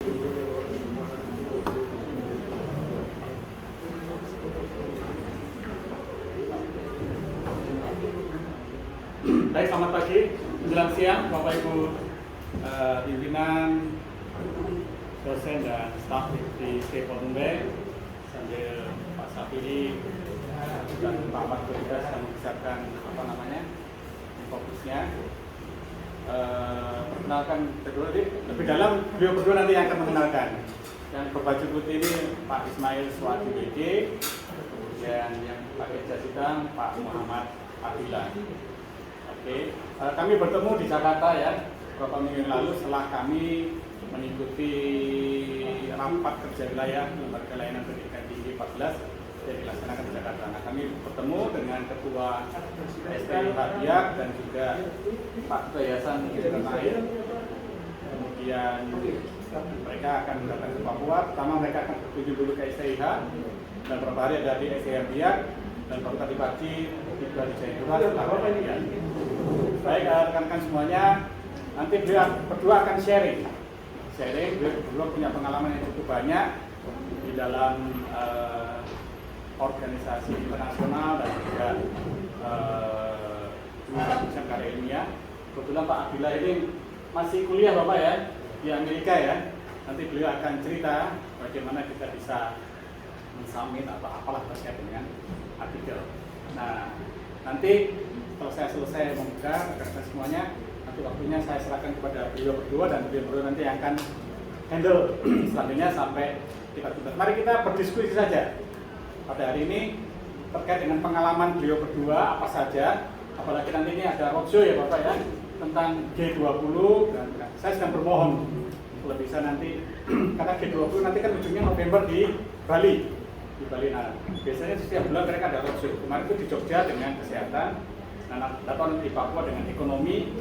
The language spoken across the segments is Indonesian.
Baik, selamat pagi, menjelang siang, Bapak Ibu pimpinan, dosen dan staf di STIE Portumbai, sambil Pak Safiri dan Pak Ahmad Bertugas yang mengisahkan fokusnya. Perkenalkan kedua, lebih dalam beliau berdua nanti yang akan mengenalkan. Yang berbaju putih ini Pak Ismail Swati BG, kemudian yang pakai jas hitam Pak Muhammad Abdillah. Oke, kami bertemu di Jakarta ya beberapa minggu yang lalu setelah kami mengikuti rapat kerja wilayah Lembaga Layanan Pendidikan Tinggi 14 yang dilaksanakan di Jakarta. Nah, kami bertemu dengan Ketua STIH Biak dan juga Pak Ketua Yayasan Kesehatan Air. Kemudian mereka akan datang ke Papua. Pertama mereka akan berkunjung dulu ke STIH dan beberapa hari ada di STIH Biak dan baru tadi pagi tiba di Jayapura setelah kemudian. Baik, rekan-rekan semuanya, nanti beliau berdua akan sharing. Beliau berdua punya pengalaman yang cukup banyak di dalam organisasi internasional dan juga jurusan karya ilmiah. Kebetulan Pak Abdillah ini masih kuliah Bapak ya di Amerika ya. Nanti beliau akan cerita bagaimana kita bisa mensubmit atau apalah terkait dengan artikel. Nah, nanti kalau saya selesai membuka rekan-rekan semuanya, nanti waktunya saya serahkan kepada beliau berdua dan beliau berdua nanti akan handle selanjutnya sampai kita tuntas. Mari kita berdiskusi saja pada hari ini terkait dengan pengalaman beliau berdua apa saja, apalagi nanti ini ada roadshow ya Bapak ya tentang G20 dan saya sedang bermohon kalau bisa nanti karena G20 nanti kan ujungnya November di Bali. Nah, biasanya setiap bulan mereka ada roadshow. Kemarin itu di Jogja dengan kesehatan, datang di Papua dengan ekonomi.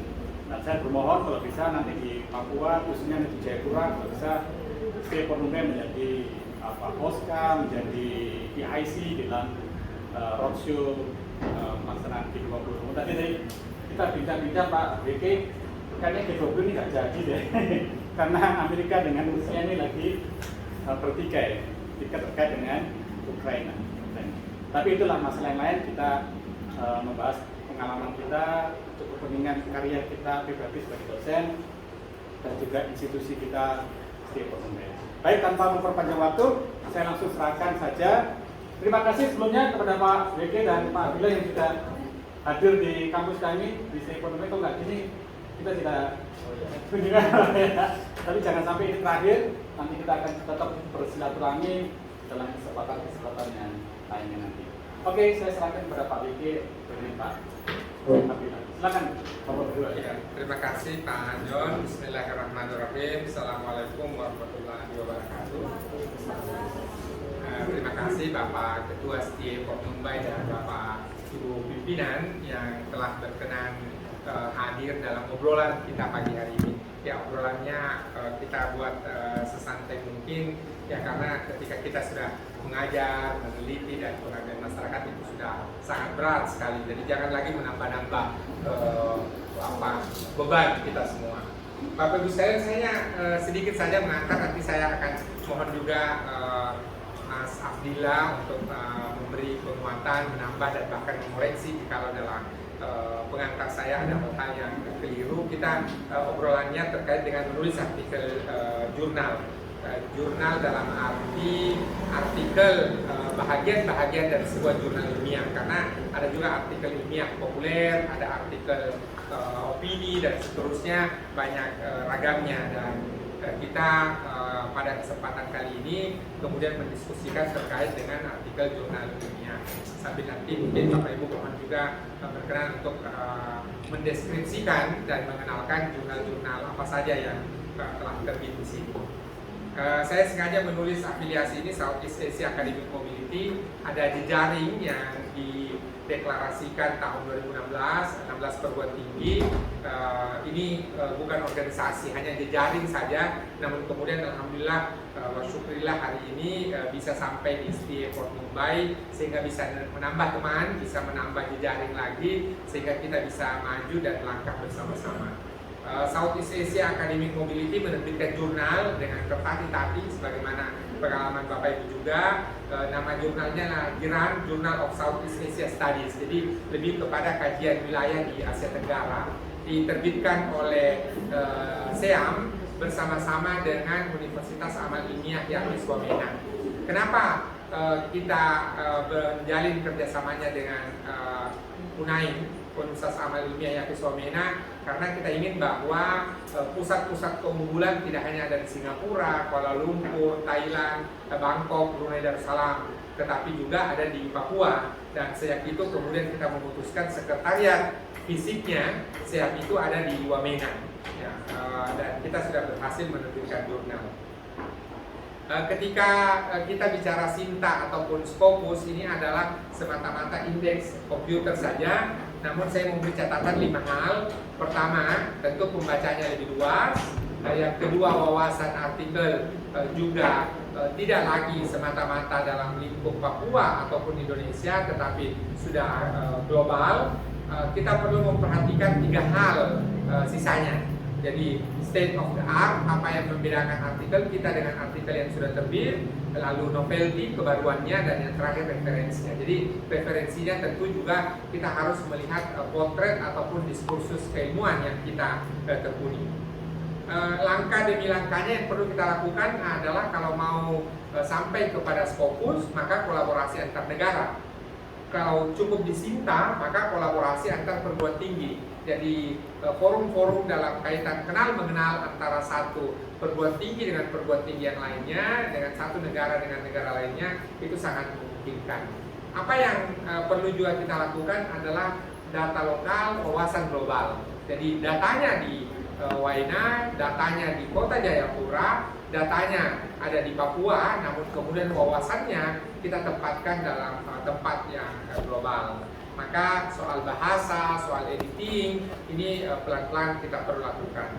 Nah, saya bermohon kalau bisa nanti di Papua, khususnya di Jayapura, kalau bisa STIE Portumbai menjadi OSCA, menjadi PIC di dalam roadshow pelaksanaan G20. Tadi kita bincang-bincang Pak BK, kayaknya G20 ini nggak jadi deh, karena Amerika dengan Rusia ini lagi bertikai terkait dengan Ukraina. Tapi itulah masalah yang lain, kita membahas pengalaman kita untuk kepentingan karya kita pribadi sebagai dosen dan juga institusi kita STIE Portumbai. Baik, tanpa memperpanjang waktu, saya langsung serahkan saja. Terima kasih sebelumnya kepada Pak BK dan Pak Abdillah yang sudah hadir di kampus kami di STIE Portumbai. Kalau nggak gini, kita tidak kunjungan ya. Tapi jangan sampai ini terakhir, nanti kita akan tetap bersilaturahmi dalam kesempatan yang lainnya nanti. Oke, saya serahkan kepada Pak BK dan Pak Abdillah. Silakan Bapak berdua. Ya, terima kasih Pak John. Bismillahirrahmanirrahim. Assalamualaikum warahmatullahi wabarakatuh. Terima kasih Bapak Ketua STIE Portumbai dan Bapak Ibu Pimpinan yang telah berkenan hadir dalam obrolan kita pagi hari ini. Ya, obrolannya kita buat sesantai mungkin ya, karena ketika kita sudah mengajar, meneliti dan pengabdian masyarakat itu sudah sangat berat sekali. Jadi jangan lagi menambah-nambah beban kita semua. Bapak Ibu saya sedikit saja mengangkat, nanti saya akan mohon juga Mas Abdillah untuk memberi penguatan, menambah dan bahkan mengoreksi kalau dalam pengangkat saya ada hal yang keliru. Kita obrolannya terkait dengan menulis artikel jurnal. Jurnal dalam arti artikel bahagian-bahagian dari sebuah jurnal ilmiah, karena ada juga artikel ilmiah populer, ada artikel opini dan seterusnya, banyak ragamnya. Dan kita pada kesempatan kali ini kemudian mendiskusikan terkait dengan artikel jurnal ilmiah. Sambil nanti mungkin Bapak Ibu mohon juga berkenan untuk mendeskripsikan dan mengenalkan jurnal-jurnal apa saja yang telah terbit di sini. Saya sengaja menulis afiliasi ini Southeast Asia Academic Mobility, ada jejaring yang dideklarasikan tahun 2016, 16 perguruan tinggi. Ini bukan organisasi, hanya jejaring saja. Namun kemudian alhamdulillah syukurillah hari ini bisa sampai di STIE Portumbai, sehingga bisa menambah teman, bisa menambah jejaring lagi, sehingga kita bisa maju dan langkah bersama-sama. Southeast Asia Academic Mobility menerbitkan jurnal dengan tertati-tati sebagaimana pengalaman Bapak Ibu juga. Nama jurnalnya adalah GERAN, Journal of Southeast Asia Studies. Jadi lebih kepada kajian wilayah di Asia Tenggara. Diterbitkan oleh SEAM bersama-sama dengan Universitas Amal Ilmiah Yahya Swamena. Kenapa kita menjalin kerjasamanya dengan UNAIM, Universitas Amal Ilmiah Yahya Swamena? Karena kita ingin bahwa pusat-pusat keunggulan tidak hanya ada di Singapura, Kuala Lumpur, Thailand, Bangkok, Brunei Darussalam, tetapi juga ada di Papua. Dan sejak itu kemudian kita memutuskan sekretariat fisiknya SEAM itu ada di Wamena, ya, dan kita sudah berhasil menerbitkan jurnal. Ketika kita bicara Sinta ataupun Scopus, ini adalah semata-mata indeks komputer saja. Namun saya memberi catatan 5 hal. Pertama, tentu pembacanya lebih luas. Yang kedua, wawasan artikel juga tidak lagi semata-mata dalam lingkup Papua ataupun Indonesia, tetapi sudah global. Kita perlu memperhatikan 3 hal sisanya. Jadi state of the art, apa yang membedakan artikel kita dengan artikel yang sudah terbit, lalu novelty, kebaruannya, dan yang terakhir referensinya. Jadi referensinya tentu juga kita harus melihat potret ataupun diskursus keilmuan yang kita tekuni. Langkah demi langkahnya yang perlu kita lakukan adalah kalau mau sampai kepada Scopus, maka kolaborasi antar negara. Kalau cukup di Sinta, maka kolaborasi antar perguruan tinggi. Jadi forum-forum dalam kaitan kenal mengenal antara satu perguruan tinggi dengan perguruan tinggi yang lainnya, dengan satu negara dengan negara lainnya, itu sangat memungkinkan. Apa yang perlu juga kita lakukan adalah data lokal, wawasan global. Jadi datanya di Waena, datanya di Kota Jayapura, datanya ada di Papua, namun kemudian wawasannya kita tempatkan dalam tempat yang global. Maka soal bahasa, soal editing, ini pelan-pelan kita perlu lakukan.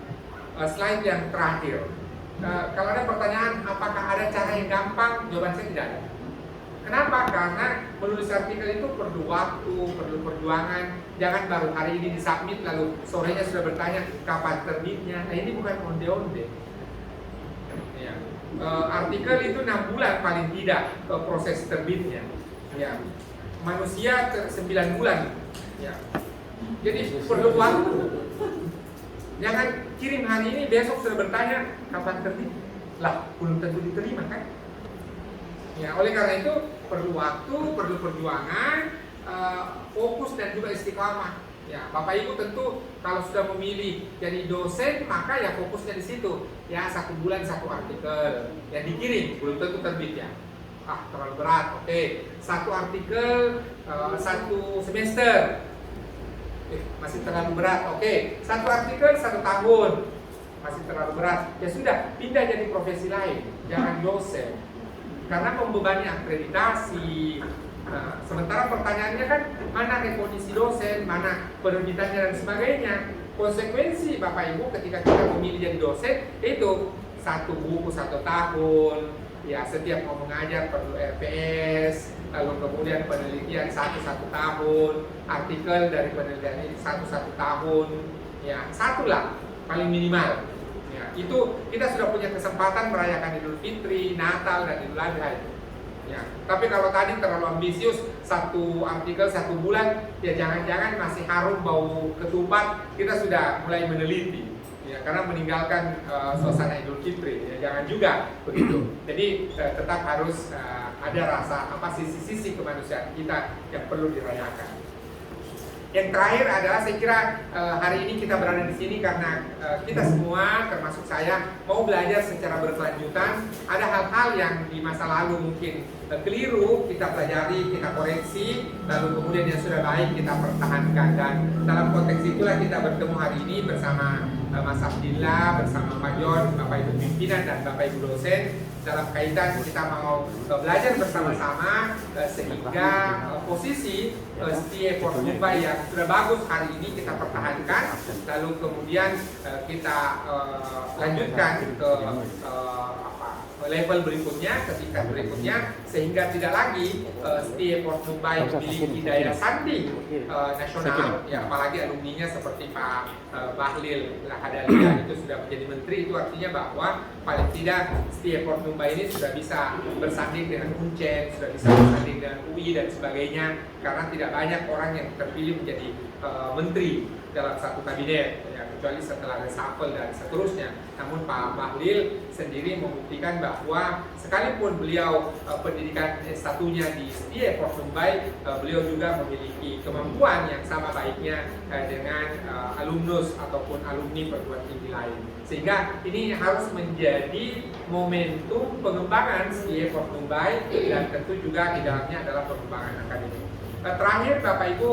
Slide yang terakhir, kalau ada pertanyaan apakah ada cara yang gampang, jawaban saya tidak ada. Kenapa? Karena menulis artikel itu perlu waktu, perlu perjuangan. Jangan baru hari ini disubmit lalu sorenya sudah bertanya kapan terbitnya. Nah, ini bukan onde-onde. Ya. Artikel itu 6 bulan paling tidak proses terbitnya. Ya. Manusia 9 bulan. Ya. Jadi perlu waktu. Jangan kirim hari ini, besok sudah bertanya kapan terbit. Lah, belum tentu diterima kan? Ya, oleh karena itu perlu waktu, perlu perjuangan, fokus dan juga istiqamah. Ya, Bapak Ibu tentu kalau sudah memilih jadi dosen, maka ya fokusnya di situ. Ya, 1 bulan 1 artikel yang dikirim, belum tentu terbit ya. Terlalu berat. Oke, 1 artikel 1 semester. Masih terlalu berat. Oke, 1 artikel 1 tahun. Masih terlalu berat. Ya sudah, pindah jadi profesi lain. Jangan dosen. Karena membebani akreditasi. Nah, sementara pertanyaannya kan mana rekodisi dosen, mana penerbitannya dan sebagainya. Konsekuensi Bapak Ibu ketika kita memilih jadi dosen itu 1 buku 1 tahun. Ya, setiap mau mengajar perlu RPS, lalu kemudian penelitian 1 tahun, artikel dari penelitian ini 1 tahun, ya 1 lah paling minimal. Ya, itu kita sudah punya kesempatan merayakan Idul Fitri, Natal dan Idul Adha. Ya, tapi kalau tadi terlalu ambisius 1 artikel 1 bulan, ya jangan-jangan masih harum bau ketupat, kita sudah mulai meneliti. Ya, karena meninggalkan suasana Idul Fitri, ya, jangan juga begitu. Jadi tetap harus ada rasa sisi-sisi kemanusiaan kita yang perlu dirayakan. Yang terakhir adalah saya kira hari ini kita berada di sini karena kita semua termasuk saya mau belajar secara berkelanjutan. Ada hal-hal yang di masa lalu mungkin keliru, kita pelajari, kita koreksi, lalu kemudian yang sudah baik kita pertahankan. Dan dalam konteks itulah kita bertemu hari ini bersama Mas Abdillah, bersama Pak John, Bapak Ibu pimpinan dan Bapak Ibu dosen dalam kaitan kita mau belajar bersama-sama sehingga posisi STIE Fortumba yang sudah bagus hari ini kita pertahankan, lalu kemudian kita lanjutkan ke level berikutnya, ke tingkat berikutnya, sehingga tidak lagi STIE Port Mumbai memiliki daya sanding nasional, ya, apalagi alumninya seperti Pak Bahlil Lahadalia itu sudah menjadi menteri. Itu artinya bahwa paling tidak STIE Port Mumbai ini sudah bisa bersanding dengan Uncen, sudah bisa bersanding dengan UI dan sebagainya, karena tidak banyak orang yang terpilih menjadi menteri dalam satu kabinet, ya, kecuali setelah reshuffle dan seterusnya. Namun Pak Bahlil sendiri membuktikan bahwa sekalipun beliau pendidikan S1-nya di STIE Port Mumbai, beliau juga memiliki kemampuan yang sama baiknya dengan alumnus ataupun alumni perguruan tinggi lain. Sehingga ini harus menjadi momentum pengembangan STIE Port Mumbai, dan tentu juga di dalamnya adalah pengembangan akademik. Terakhir Bapak Ibu,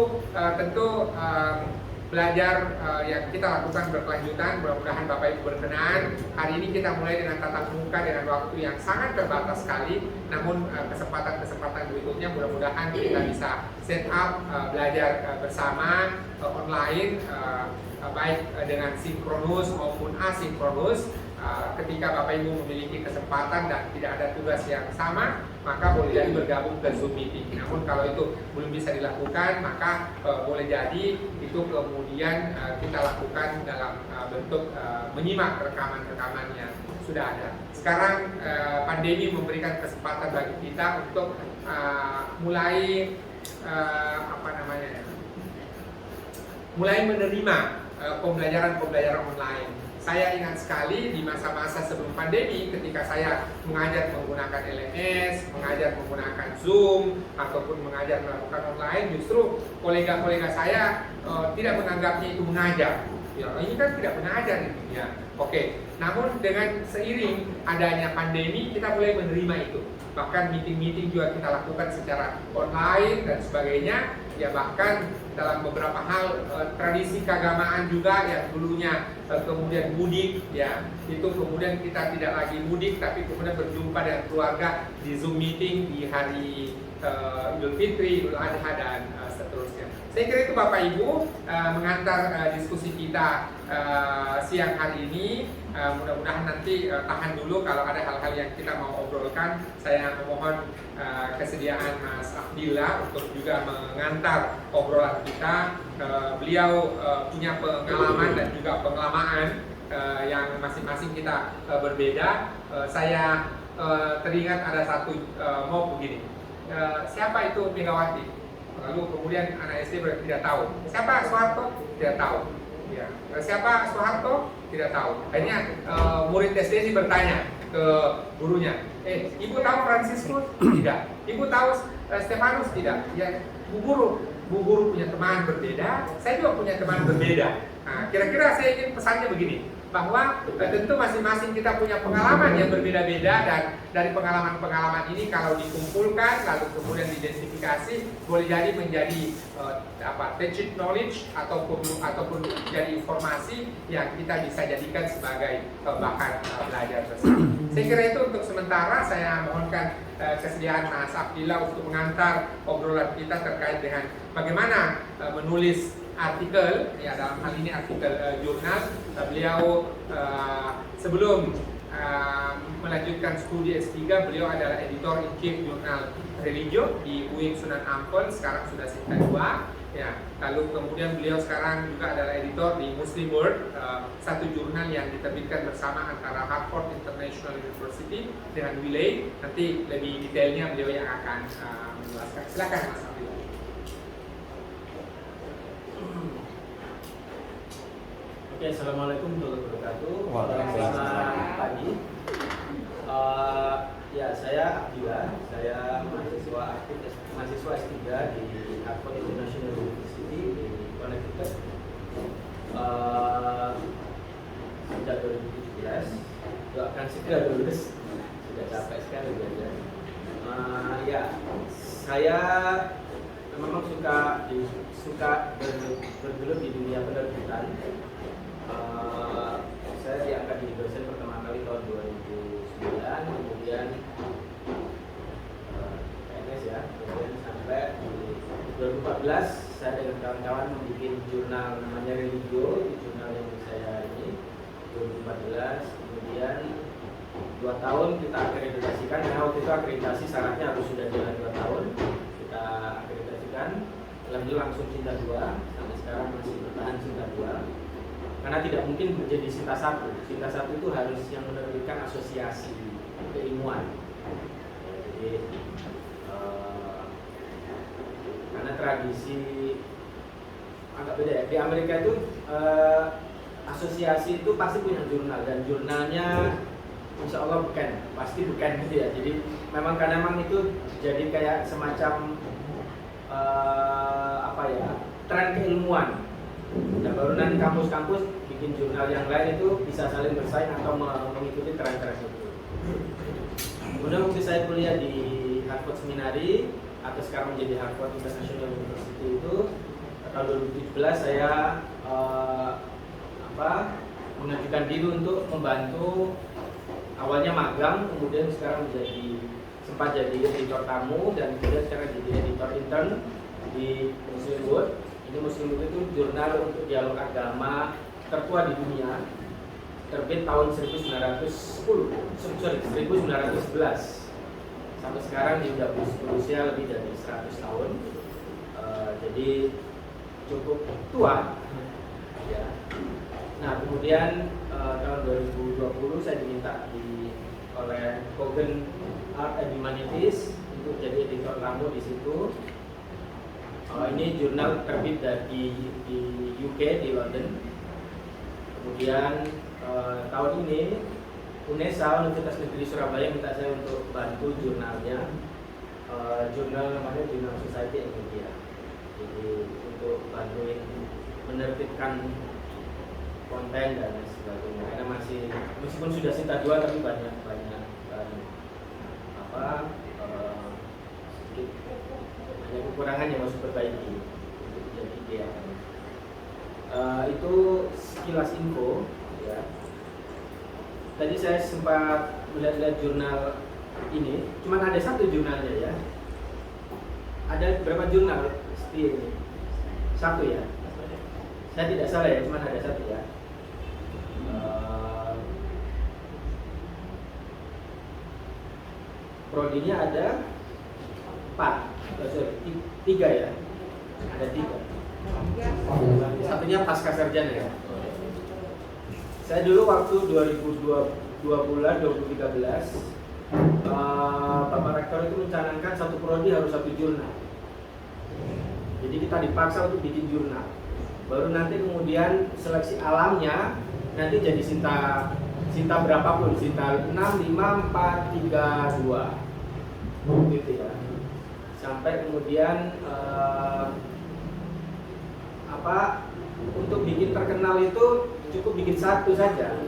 tentu belajar yang kita lakukan berkelanjutan. Mudah-mudahan Bapak Ibu berkenan. Hari ini kita mulai dengan tatap muka dengan waktu yang sangat terbatas sekali. Namun kesempatan-kesempatan berikutnya mudah-mudahan kita bisa set up belajar bersama online, baik dengan sinkronus maupun asinkronus. Ketika Bapak Ibu memiliki kesempatan dan tidak ada tugas yang sama, maka boleh jadi bergabung ke Zoom meeting. Namun kalau itu belum bisa dilakukan, maka boleh jadi itu kemudian kita lakukan dalam bentuk menyimak rekaman-rekaman yang sudah ada. Sekarang pandemi memberikan kesempatan bagi kita untuk mulai mulai menerima pembelajaran online. Saya ingat sekali di masa-masa sebelum pandemi, ketika saya mengajar menggunakan LMS, mengajar menggunakan Zoom, ataupun mengajar melakukan online, justru kolega-kolega saya tidak menganggapnya itu mengajar. Ya, ini kan tidak mengajar ini. Ya. Oke. Namun dengan seiring adanya pandemi, kita mulai menerima itu. Bahkan meeting-meeting juga kita lakukan secara online dan sebagainya. Ya, bahkan dalam beberapa hal tradisi keagamaan juga yang dulunya kemudian mudik, ya, itu kemudian kita tidak lagi mudik tapi kemudian berjumpa dengan keluarga di Zoom meeting di hari Idul Fitri, Idul Adha dan seterusnya. Saya kira itu Bapak Ibu mengantar diskusi kita siang hari ini. Mudah-mudahan nanti tahan dulu kalau ada hal-hal yang kita mau obrolkan. Saya memohon kesediaan Mas Abdillah untuk juga mengantar obrolan kita. Beliau punya pengalaman dan juga pengalaman yang masing-masing kita berbeda. Saya teringat ada satu mau begini. Siapa itu Megawati? Lalu kemudian anak SD tidak tahu. Siapa Soeharto? Tidak tahu. Ya. Siapa Soeharto? Tidak tahu. Akhirnya murid SD ini bertanya ke gurunya, Ibu tahu Fransiskus? Tidak. Ibu tahu Stefanus? Tidak. Ya, Bu Guru punya teman berbeda, saya juga punya teman berbeda. Nah, kira-kira saya ingin pesannya begini, bahwa tentu masing-masing kita punya pengalaman yang berbeda-beda, dan dari pengalaman-pengalaman ini kalau dikumpulkan lalu kemudian diidentifikasi, boleh jadi menjadi tacit knowledge ataupun jadi informasi yang kita bisa jadikan sebagai bahan belajar bersama. Saya kira itu untuk sementara. Saya mohonkan kesediaan Mas Abdillah untuk mengantar obrolan kita terkait dengan bagaimana menulis artikel, ya, dalam hal ini artikel jurnal. Beliau sebelum melanjutkan studi S3, beliau adalah editor in chief jurnal Religio di UIN Sunan Ampel, sekarang sudah tingkat 2. Ya, lalu kemudian beliau sekarang juga adalah editor di Muslim World, satu jurnal yang diterbitkan bersama antara Harvard International University dengan Wiley. Nanti lebih detailnya beliau yang akan menjelaskan. Silakan Mas Abdillah. Oke, assalamualaikum warahmatullahi wabarakatuh. Selamat pagi. Ya, saya Abdillah. Saya mahasiswa S3 di Harvard International University di Connecticut. Sejak 2017, doakan segera lulus. Sudah capek sekali belajar. Ya, saya memang suka bergelut di dunia penerbitan. Saya diangkat jadi dosen pertama kali tahun 2009, kemudian PNS, ya, kemudian sampai di 2014 saya dengan kawan-kawan membuat jurnal namanya Religio, di jurnal yang saya ini 2014, kemudian 2 tahun kita akreditasikan, karena waktu itu akreditasi syaratnya harus sudah jalan 2 tahun. Kita akreditasikan, alhamdulillah langsung Sinta 2, sampai sekarang masih bertahan Sinta 2. Karena tidak mungkin menjadi Sinta 1. Sinta 1 itu harus yang menerbitkan asosiasi keilmuan. Jadi karena tradisi agak beda ya. Di Amerika itu asosiasi itu pasti punya jurnal, dan jurnalnya insya Allah bukan, pasti bukan gitu ya. Jadi memang karena memang itu jadi kayak semacam tren keilmuan. Dan baru nanti kampus-kampus bikin jurnal yang lain itu bisa saling bersaing atau mengikuti tren-tren itu. Kemudian waktu saya kuliah di Harvard Seminary atau sekarang menjadi Harvard International University itu tahun 2017 saya mengajukan diri untuk membantu, awalnya magang, kemudian sekarang sempat jadi editor tamu, dan kemudian sekarang jadi editor intern di Muslim World. Ini Muslim World itu jurnal untuk dialog agama tertua di dunia, terbit tahun 1911 sampai sekarang dia sudah berusia lebih dari 100 tahun. Jadi cukup tua ya. Nah, kemudian tahun 2020 saya diminta oleh Coggan Art and Humanities untuk jadi editor tamu di situ. Ini jurnal terbit di UK, di London. Kemudian tahun ini UNESA, Universitas Negeri Surabaya, minta saya untuk bantu jurnalnya. Jurnal namanya Jurnal Society and Media. Jadi untuk bantuin menerbitkan konten dan sebagainya. Karena meskipun sudah Sinta 2 tapi banyak kekurangan yang harus diperbaiki untuk jadi ideal. Itu sekilas info ya. Tadi saya sempat melihat jurnal ini, cuman ada satu jurnalnya ya. Ada berapa jurnal seperti ini? Satu ya. Saya tidak salah ya, cuman ada satu ya. Prodinya ada 3 ya. Ada 3. Satunya pasca sarjana ya. Saya dulu waktu 2013 Bapak Rektor itu mencanangkan satu prodi harus satu jurnal. Jadi kita dipaksa untuk bikin jurnal. Baru nanti kemudian seleksi alamnya nanti jadi Sinta berapapun, Sinta 6, 5, 4, 3, 2 gitu ya. Sampai kemudian untuk bikin terkenal itu cukup bikin satu saja.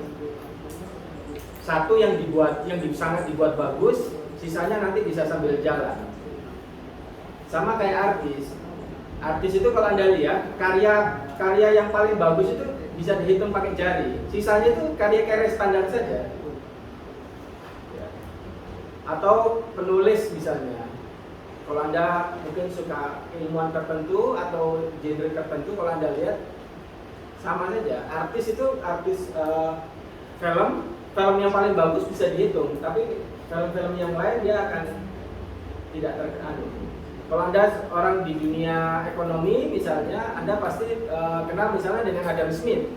Satu yang sangat dibuat bagus, sisanya nanti bisa sambil jalan. Sama kayak artis. Artis itu kalau Anda lihat karya yang paling bagus itu bisa dihitung pakai jari. Sisanya itu karya-karya standar saja. Atau penulis misalnya. Kalau Anda mungkin suka ilmuwan tertentu atau genre tertentu, kalau Anda lihat sama saja. Artis film yang paling bagus bisa dihitung, tapi film-film yang lain dia akan tidak terkenal. Kalau Anda orang di dunia ekonomi misalnya, Anda pasti kenal misalnya dengan Adam Smith,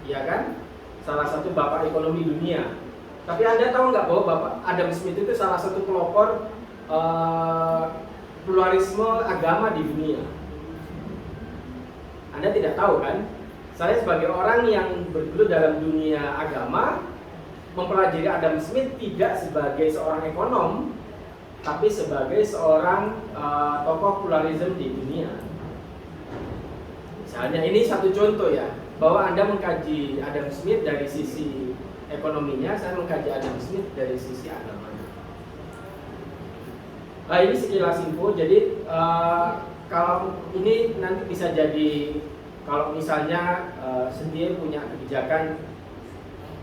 ya kan? Salah satu bapak ekonomi dunia. Tapi Anda tahu nggak bahwa Bapak Adam Smith itu salah satu pelopor pluralisme agama di dunia? Anda tidak tahu kan? Saya sebagai orang yang bergelut dalam dunia agama mempelajari Adam Smith tidak sebagai seorang ekonom, tapi sebagai seorang tokoh pluralisme di dunia. Misalnya ini satu contoh ya, bahwa Anda mengkaji Adam Smith dari sisi ekonominya, saya mengkaji Adam Smith dari sisi agamanya. Ini sekilas info. Jadi kalau ini nanti bisa jadi, kalau misalnya sendiri punya kebijakan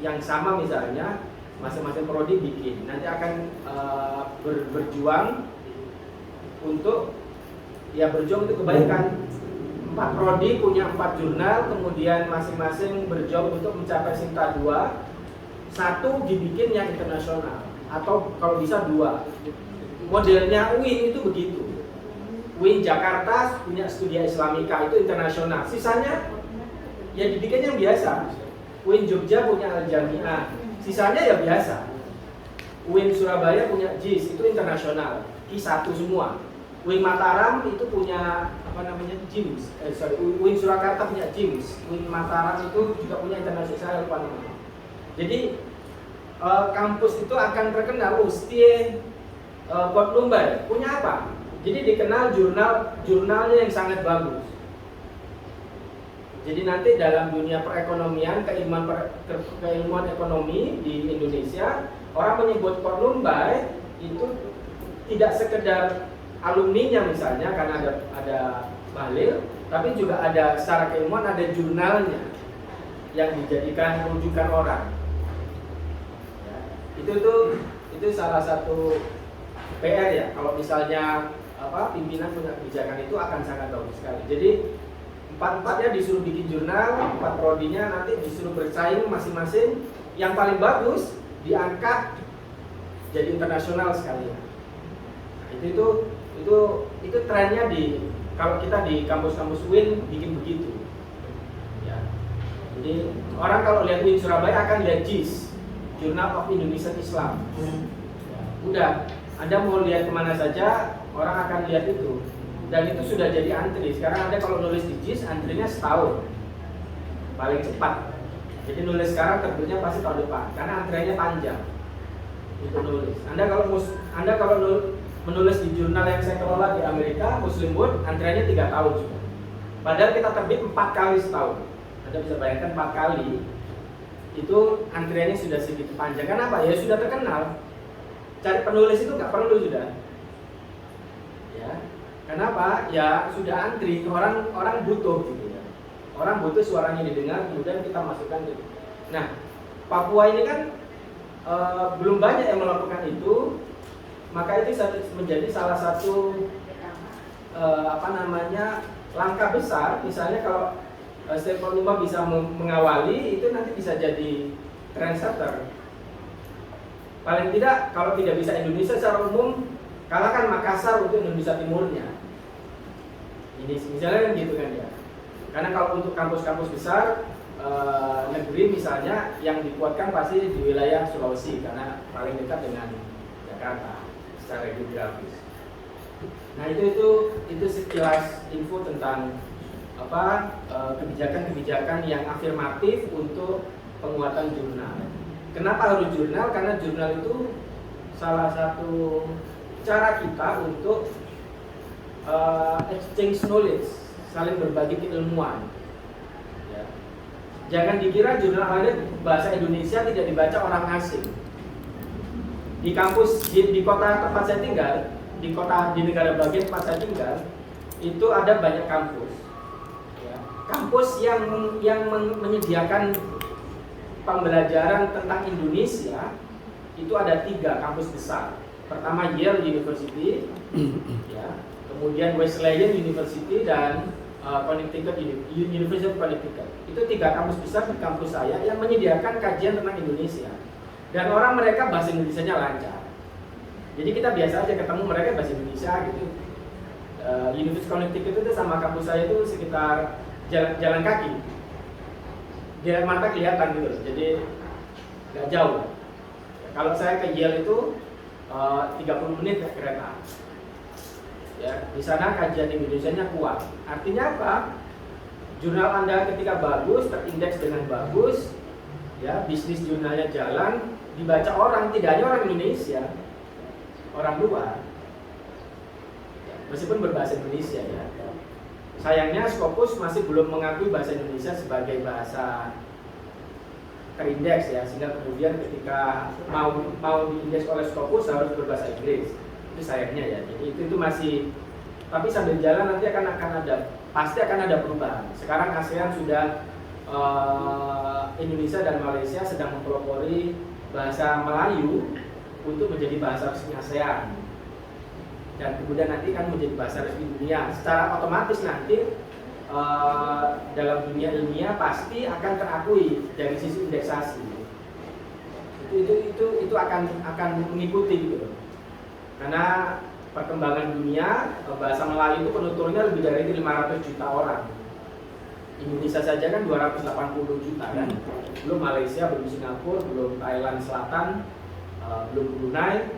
yang sama, misalnya masing-masing prodi bikin, nanti akan berjuang untuk kebaikan. 4 prodi punya 4 jurnal, kemudian masing-masing berjuang untuk mencapai Sinta 2. satu dibikin yang internasional atau kalau bisa dua. Modelnya UIN itu begitu. UIN Jakarta punya Studia Islamika itu internasional. Sisanya ya dibikin yang biasa. UIN Jogja punya Al-Jami'ah. Sisanya ya biasa. UIN Surabaya punya JIS itu internasional. Q1 semua. UIN Mataram itu punya apa namanya JIMS. UIN Surakarta punya JIMS. UIN Mataram itu juga punya internasional. Saya lupa namanya. Jadi kampus itu akan terkenal. Stie Port Lumbai punya apa? Jadi dikenal jurnalnya yang sangat bagus. Jadi nanti dalam dunia perekonomian, keilmuan ekonomi di Indonesia, orang menyebut Port Lumbai itu tidak sekedar alumninya misalnya karena ada bahlil, tapi juga ada secara keilmuan ada jurnalnya yang dijadikan rujukan orang. Ya, itu salah satu PR ya. Kalau misalnya pimpinan punya kebijakan itu akan sangat bagus sekali. Jadi empat-empatnya disuruh bikin jurnal, 4 prodinya nanti disuruh bersaing masing-masing. Yang paling bagus diangkat jadi internasional sekalian. Itu trennya kalau kita di kampus-kampus UIN bikin begitu. Ya. Jadi orang kalau lihat UIN Surabaya akan lihat JIS, Journal of Indonesian Islam. Ya. Udah, Anda mau lihat kemana saja orang akan lihat itu. Dan itu sudah jadi antri. Sekarang Anda kalau nulis di JIS antrinya setahun paling cepat. Jadi nulis sekarang terbitnya pasti tahun depan karena antriannya panjang untuk nulis. Anda kalau menulis di jurnal yang saya kelola di Amerika, Muslim World, antriannya 3 tahun sudah. Padahal kita terbit 4 kali setahun. Anda bisa bayangkan 4 kali itu antriannya sudah sedikit panjang. Kenapa? Ya sudah terkenal. Cari penulis itu nggak perlu sudah. Ya. Kenapa? Ya sudah antri. Orang butuh gitu ya. Orang butuh suaranya didengar, kemudian kita masukkan gitu. Nah, Papua ini kan belum banyak yang melakukan itu. Maka itu menjadi salah satu langkah besar. Misalnya kalau Stephen Lumba bisa mengawali, itu nanti bisa jadi trendsetter. Paling tidak kalau tidak bisa Indonesia secara umum, kalahkan Makassar untuk Indonesia Timurnya. Ini misalnya kan gitu kan ya. Karena kalau untuk kampus-kampus besar negeri misalnya yang dikuatkan pasti di wilayah Sulawesi karena paling dekat dengan Jakarta secara geografis. Nah itu sekilas info tentang kebijakan-kebijakan yang afirmatif untuk penguatan jurnal. Kenapa harus jurnal? Karena jurnal itu salah satu cara kita untuk exchange knowledge, saling berbagi keilmuan. Ya. Jangan dikira jurnal Anda bahasa Indonesia tidak dibaca orang asing. Di kampus di kota tempat saya tinggal, di negara bagian tempat saya tinggal, itu ada banyak kampus. Ya. Kampus yang menyediakan pembelajaran tentang Indonesia itu ada 3 kampus besar. Pertama Yale University, ya, kemudian Wesleyan University dan Connecticut University of Connecticut. Itu 3 kampus besar di kampus saya yang menyediakan kajian tentang Indonesia. Dan orang mereka bahasa Indonesianya lancar. Jadi kita biasa aja ketemu mereka bahasa Indonesia gitu. University of Connecticut itu sama kampus saya itu sekitar jalan kaki. Di mata kelihatan gitu, jadi nggak jauh. Kalau saya ke Yale itu 30 menit naik kereta. Ya, di sana kajian Indonesianya kuat. Artinya apa? Jurnal Anda ketika bagus, terindeks dengan bagus, ya, bisnis jurnalnya jalan, dibaca orang, tidak hanya orang Indonesia, orang luar. Ya, meskipun berbahasa Indonesia ya. Sayangnya Scopus masih belum mengakui bahasa Indonesia sebagai bahasa terindeks ya, sehingga kemudian ketika mau diindeks oleh Scopus harus berbahasa Inggris. Itu sayangnya ya. Jadi itu masih, tapi sambil jalan nanti pasti akan ada perubahan. Sekarang ASEAN sudah Indonesia dan Malaysia sedang mempelopori bahasa Melayu untuk menjadi bahasa resmi ASEAN. Dan kemudian nanti kan menjadi bahasa resmi dunia. Secara otomatis nanti dalam dunia ilmiah pasti akan terakui dari sisi indeksasi. Itu akan mengikuti gitu loh. Karena perkembangan dunia bahasa Melayu itu penuturnya lebih dari 500 juta orang. Indonesia saja kan 280 juta kan. Belum Malaysia, belum Singapura, belum Thailand Selatan, belum Brunei.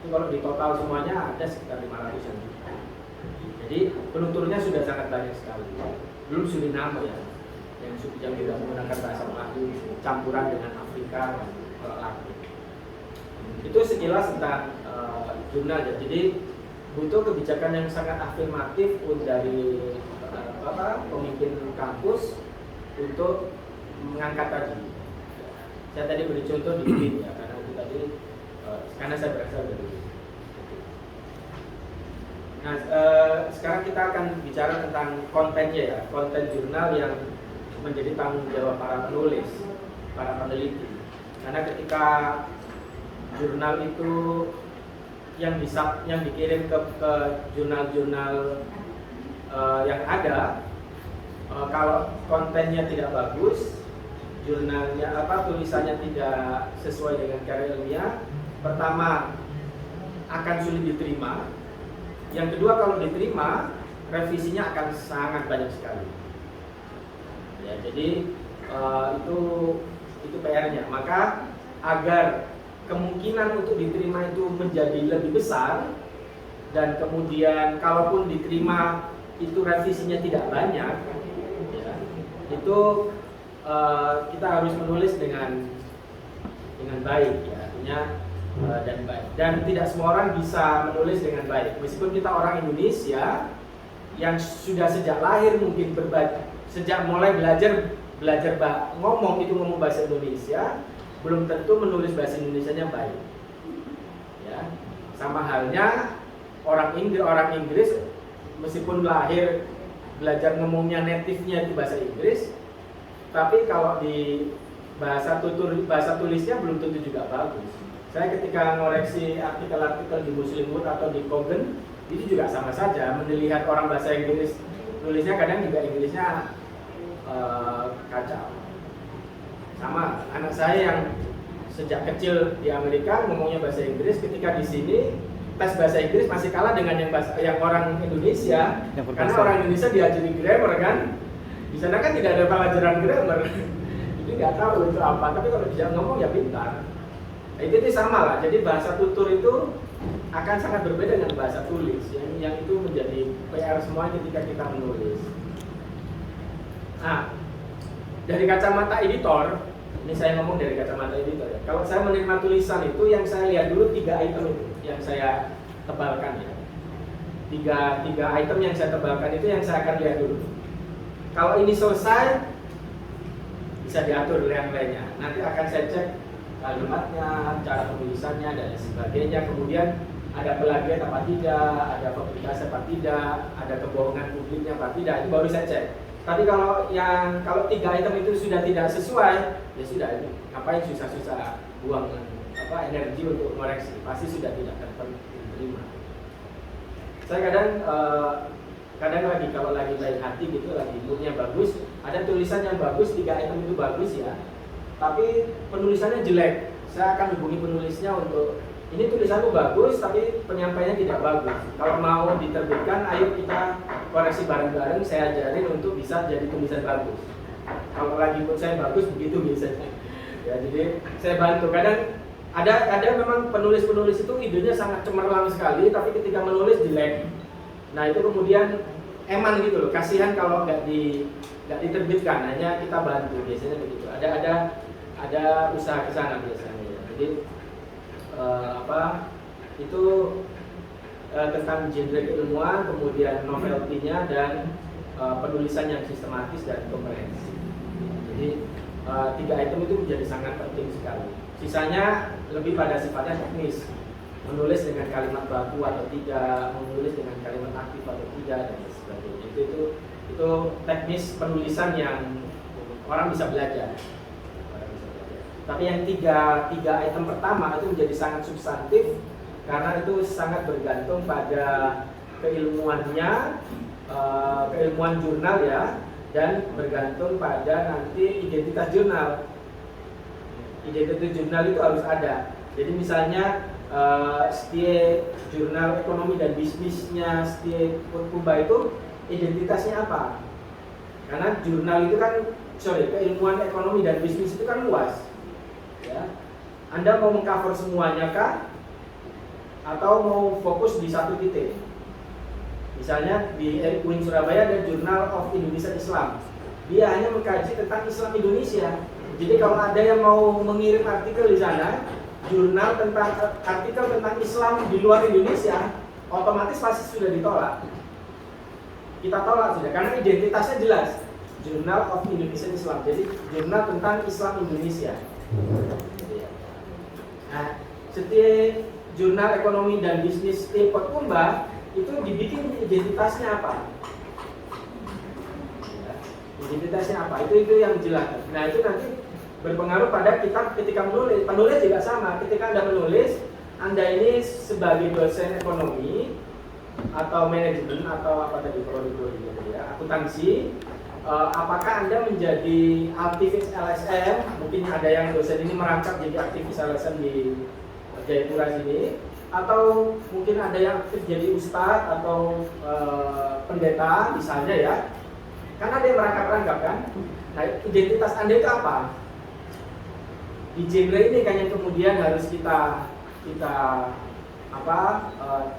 Itu kalau di total semuanya ada sekitar 500-an juta. Jadi penuturnya sudah sangat banyak sekali. Belum Suriname ya, yang tidak menggunakan bahasa Melayu, campuran dengan Afrika dan Latin. Itu sekilas tentang jurnal ya. Jadi butuh kebijakan yang sangat afirmatif dari pemimpin kampus untuk mengangkat tadi. Saya tadi beri contoh di UIN ya, karena itu tadi karena saya berasal dari UIN. Nah, sekarang kita akan bicara tentang kontennya ya, konten jurnal yang menjadi tanggung jawab para penulis, para peneliti. Karena ketika jurnal itu yang dikirim ke jurnal-jurnal yang ada, kalau kontennya tidak bagus, jurnalnya tulisannya tidak sesuai dengan karya ilmiah, pertama akan sulit diterima. Yang kedua, kalau diterima, revisinya akan sangat banyak sekali. Ya, jadi itu PR-nya. Maka agar kemungkinan untuk diterima itu menjadi lebih besar, dan kemudian kalaupun diterima itu revisinya tidak banyak, ya, itu kita harus menulis dengan baik, ya, artinya dan baik. Dan tidak semua orang bisa menulis dengan baik. Meskipun kita orang Indonesia yang sudah sejak lahir mungkin sejak mulai belajar ngomong bahasa Indonesia, belum tentu menulis bahasa Indonesianya baik. Ya, sama halnya orang Inggris meskipun lahir belajar ngomongnya native-nya itu bahasa Inggris, tapi kalau di bahasa tulisnya belum tentu juga bagus. Saya ketika ngoreksi artikel-artikel di Muslimwood atau di Kogen, itu juga sama saja, melihat orang bahasa Inggris tulisnya kadang juga Inggrisnya kacau. Sama anak saya yang sejak kecil di Amerika ngomongnya bahasa Inggris, ketika di sini tes bahasa Inggris masih kalah dengan yang orang Indonesia, karena orang Indonesia diajari grammar kan, di sana kan tidak ada pelajaran grammar, jadi nggak tahu itu apa. Tapi kalau dia ngomong ya pintar. Nah, itu sama lah. Jadi bahasa tutur itu akan sangat berbeda dengan bahasa tulis, yang itu menjadi PR semua ketika kita menulis. Nah, dari kacamata editor, ini saya ngomong dari kacamata editor ya. Kalau saya menerima tulisan itu, yang saya lihat dulu 3 item itu yang saya tebalkan ya. Tiga item yang saya tebalkan itu yang saya akan lihat dulu. Kalau ini selesai, bisa diatur yang lainnya. Nanti akan saya cek kalimatnya, cara penulisannya dan sebagainya. Kemudian ada plagiat apa tidak, ada publikasi apa tidak, ada kebohongan publiknya apa tidak, itu baru saya cek. Tapi kalau 3 item itu sudah tidak sesuai, ya sudah, ini ngapain susah-susah buang energi untuk koreksi, pasti sudah tidak akan diterima. Saya kadang lagi kalau lagi baik hati gitu, lagi moodnya bagus, ada tulisan yang bagus, 3 item itu bagus ya, tapi penulisannya jelek. Saya akan hubungi penulisnya untuk, ini tulisanmu bagus tapi penyampaiannya tidak bagus. Kalau mau diterbitkan, ayo kita koreksi bareng-bareng, saya ajarin untuk bisa jadi tulisan bagus. Kalau lagi mood saya bagus, begitu biasanya. Ya, jadi saya bantu. Kadang ada memang penulis-penulis itu idenya sangat cemerlang sekali, tapi ketika menulis jelek. Nah, itu kemudian eman gitu loh, kasihan kalau nggak diterbitkan, hanya kita bantu, biasanya begitu. Ada usaha ke sana biasanya ya. Jadi itu tentang genre keilmuan, kemudian novelty-nya, dan penulisan yang sistematis dan komprehensif. Jadi 3 item itu menjadi sangat penting sekali. Sisanya lebih pada sifatnya teknis, menulis dengan kalimat baku atau tidak, menulis dengan kalimat aktif atau tidak, dan sebagainya. Itu teknis penulisan yang orang bisa belajar. Tapi yang tiga item pertama itu menjadi sangat substantif, karena itu sangat bergantung pada keilmuannya, keilmuan jurnal ya, dan bergantung pada nanti identitas jurnal. Identitas jurnal itu harus ada. Jadi misalnya setiap jurnal ekonomi dan bisnisnya setiap Kumba itu identitasnya apa? Karena jurnal itu kan, keilmuan ekonomi dan bisnis itu kan luas. Ya. Anda mau mengcover semuanya kah? Atau mau fokus di satu titik? Misalnya di UIN Surabaya ada Journal of Indonesia Islam. Dia hanya mengkaji tentang Islam Indonesia. Jadi kalau ada yang mau mengirim artikel di sana, jurnal tentang artikel tentang Islam di luar Indonesia, otomatis pasti sudah ditolak. Kita tolak sudah, karena identitasnya jelas, Journal of Indonesia Islam. Jadi jurnal tentang Islam Indonesia. Nah, setiap jurnal ekonomi dan bisnis Import Kumba itu dibikin identitasnya apa? Identitasnya apa? Itu yang jelas. Nah, itu nanti berpengaruh pada kita ketika menulis. Penulis juga sama. Ketika Anda menulis, Anda ini sebagai dosen ekonomi atau manajemen atau apa tadi prodi gitu ya, akuntansi, apakah Anda menjadi aktivis LSM? Mungkin ada yang dosen ini merangkap jadi aktivis LSM di Jayapura sini, atau mungkin ada yang aktif jadi ustadz atau pendeta misalnya ya. Kan ada yang merangkap-rangkap kan. Nah, identitas Anda itu apa? Di genre ini kan yang kemudian harus kita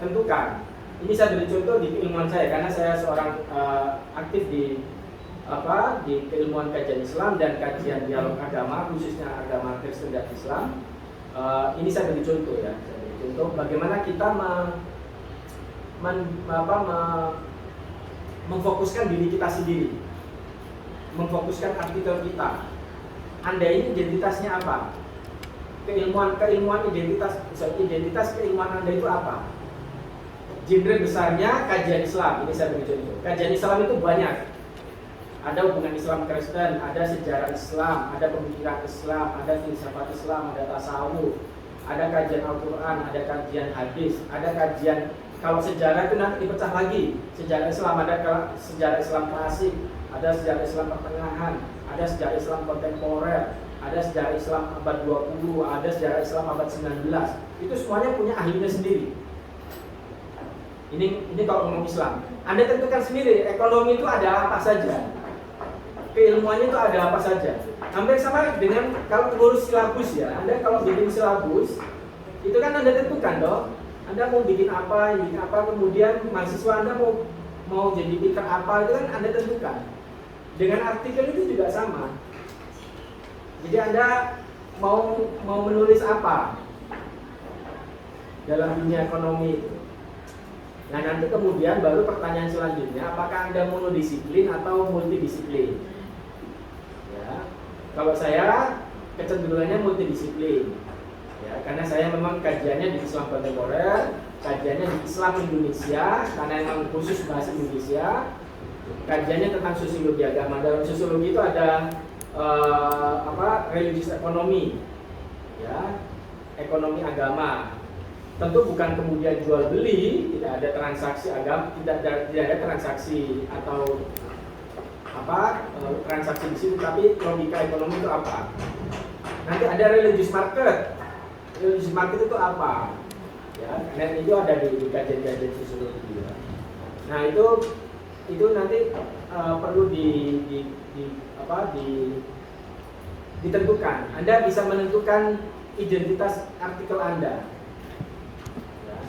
tentukan. Ini saya beri contoh di keilmuan saya karena saya seorang aktif di keilmuan kajian Islam dan kajian dialog agama, khususnya agama Kristen dan Islam. Ini saya beri contoh ya. Saya beri contoh bagaimana kita memfokuskan diri kita sendiri, memfokuskan artikel kita. Anda ini identitasnya apa? Keilmuan identitas keilmuan Anda itu apa? Genre besarnya kajian Islam. Ini saya beri contoh. Kajian Islam itu banyak. Ada hubungan Islam Kristen, ada sejarah Islam, ada pemikiran Islam, ada filsafat Islam, ada tasawuf, ada kajian Al-Quran, ada kajian hadis, ada kajian. Kalau sejarah itu nanti dipecah lagi. Sejarah Islam ada sejarah Islam klasik, ada sejarah Islam pertengahan, ada sejarah Islam kontemporer, ada sejarah Islam abad 20, ada sejarah Islam abad 19. Itu semuanya punya ahlinya sendiri. Ini kalau ngomong Islam. Anda tentukan sendiri, ekonomi itu ada apa saja. Keilmuannya itu ada apa saja. Hampir sama dengan kalau ngurus silabus ya. Anda kalau bikin silabus, itu kan Anda tentukan dong. Anda mau bikin apa, kemudian mahasiswa Anda mau jadi pinter apa, itu kan Anda tentukan. Dengan artikel itu juga sama. Jadi Anda mau menulis apa dalam dunia ekonomi itu. Nah, nanti kemudian baru pertanyaan selanjutnya, apakah Anda monodisiplin atau multidisiplin? Ya, kalau saya kecenderungannya multidisiplin. Ya, karena saya memang kajiannya di Islam kontemporer, kajiannya di Islam Indonesia, karena memang khusus bahasa Indonesia, kajiannya tentang sosiologi agama. Dalam sosiologi itu ada religious ekonomi, ya, ekonomi agama. Tentu bukan kemudian jual beli, tidak ada transaksi agama, tidak ada transaksi atau transaksi di situ, tapi logika ekonomi itu apa? Nanti ada religious market. Religious market itu apa? Ya, dan itu ada di kajian-kajian sosiologi. Ya. Nah, itu nanti perlu ditentukan. Anda bisa menentukan identitas artikel Anda. Ya.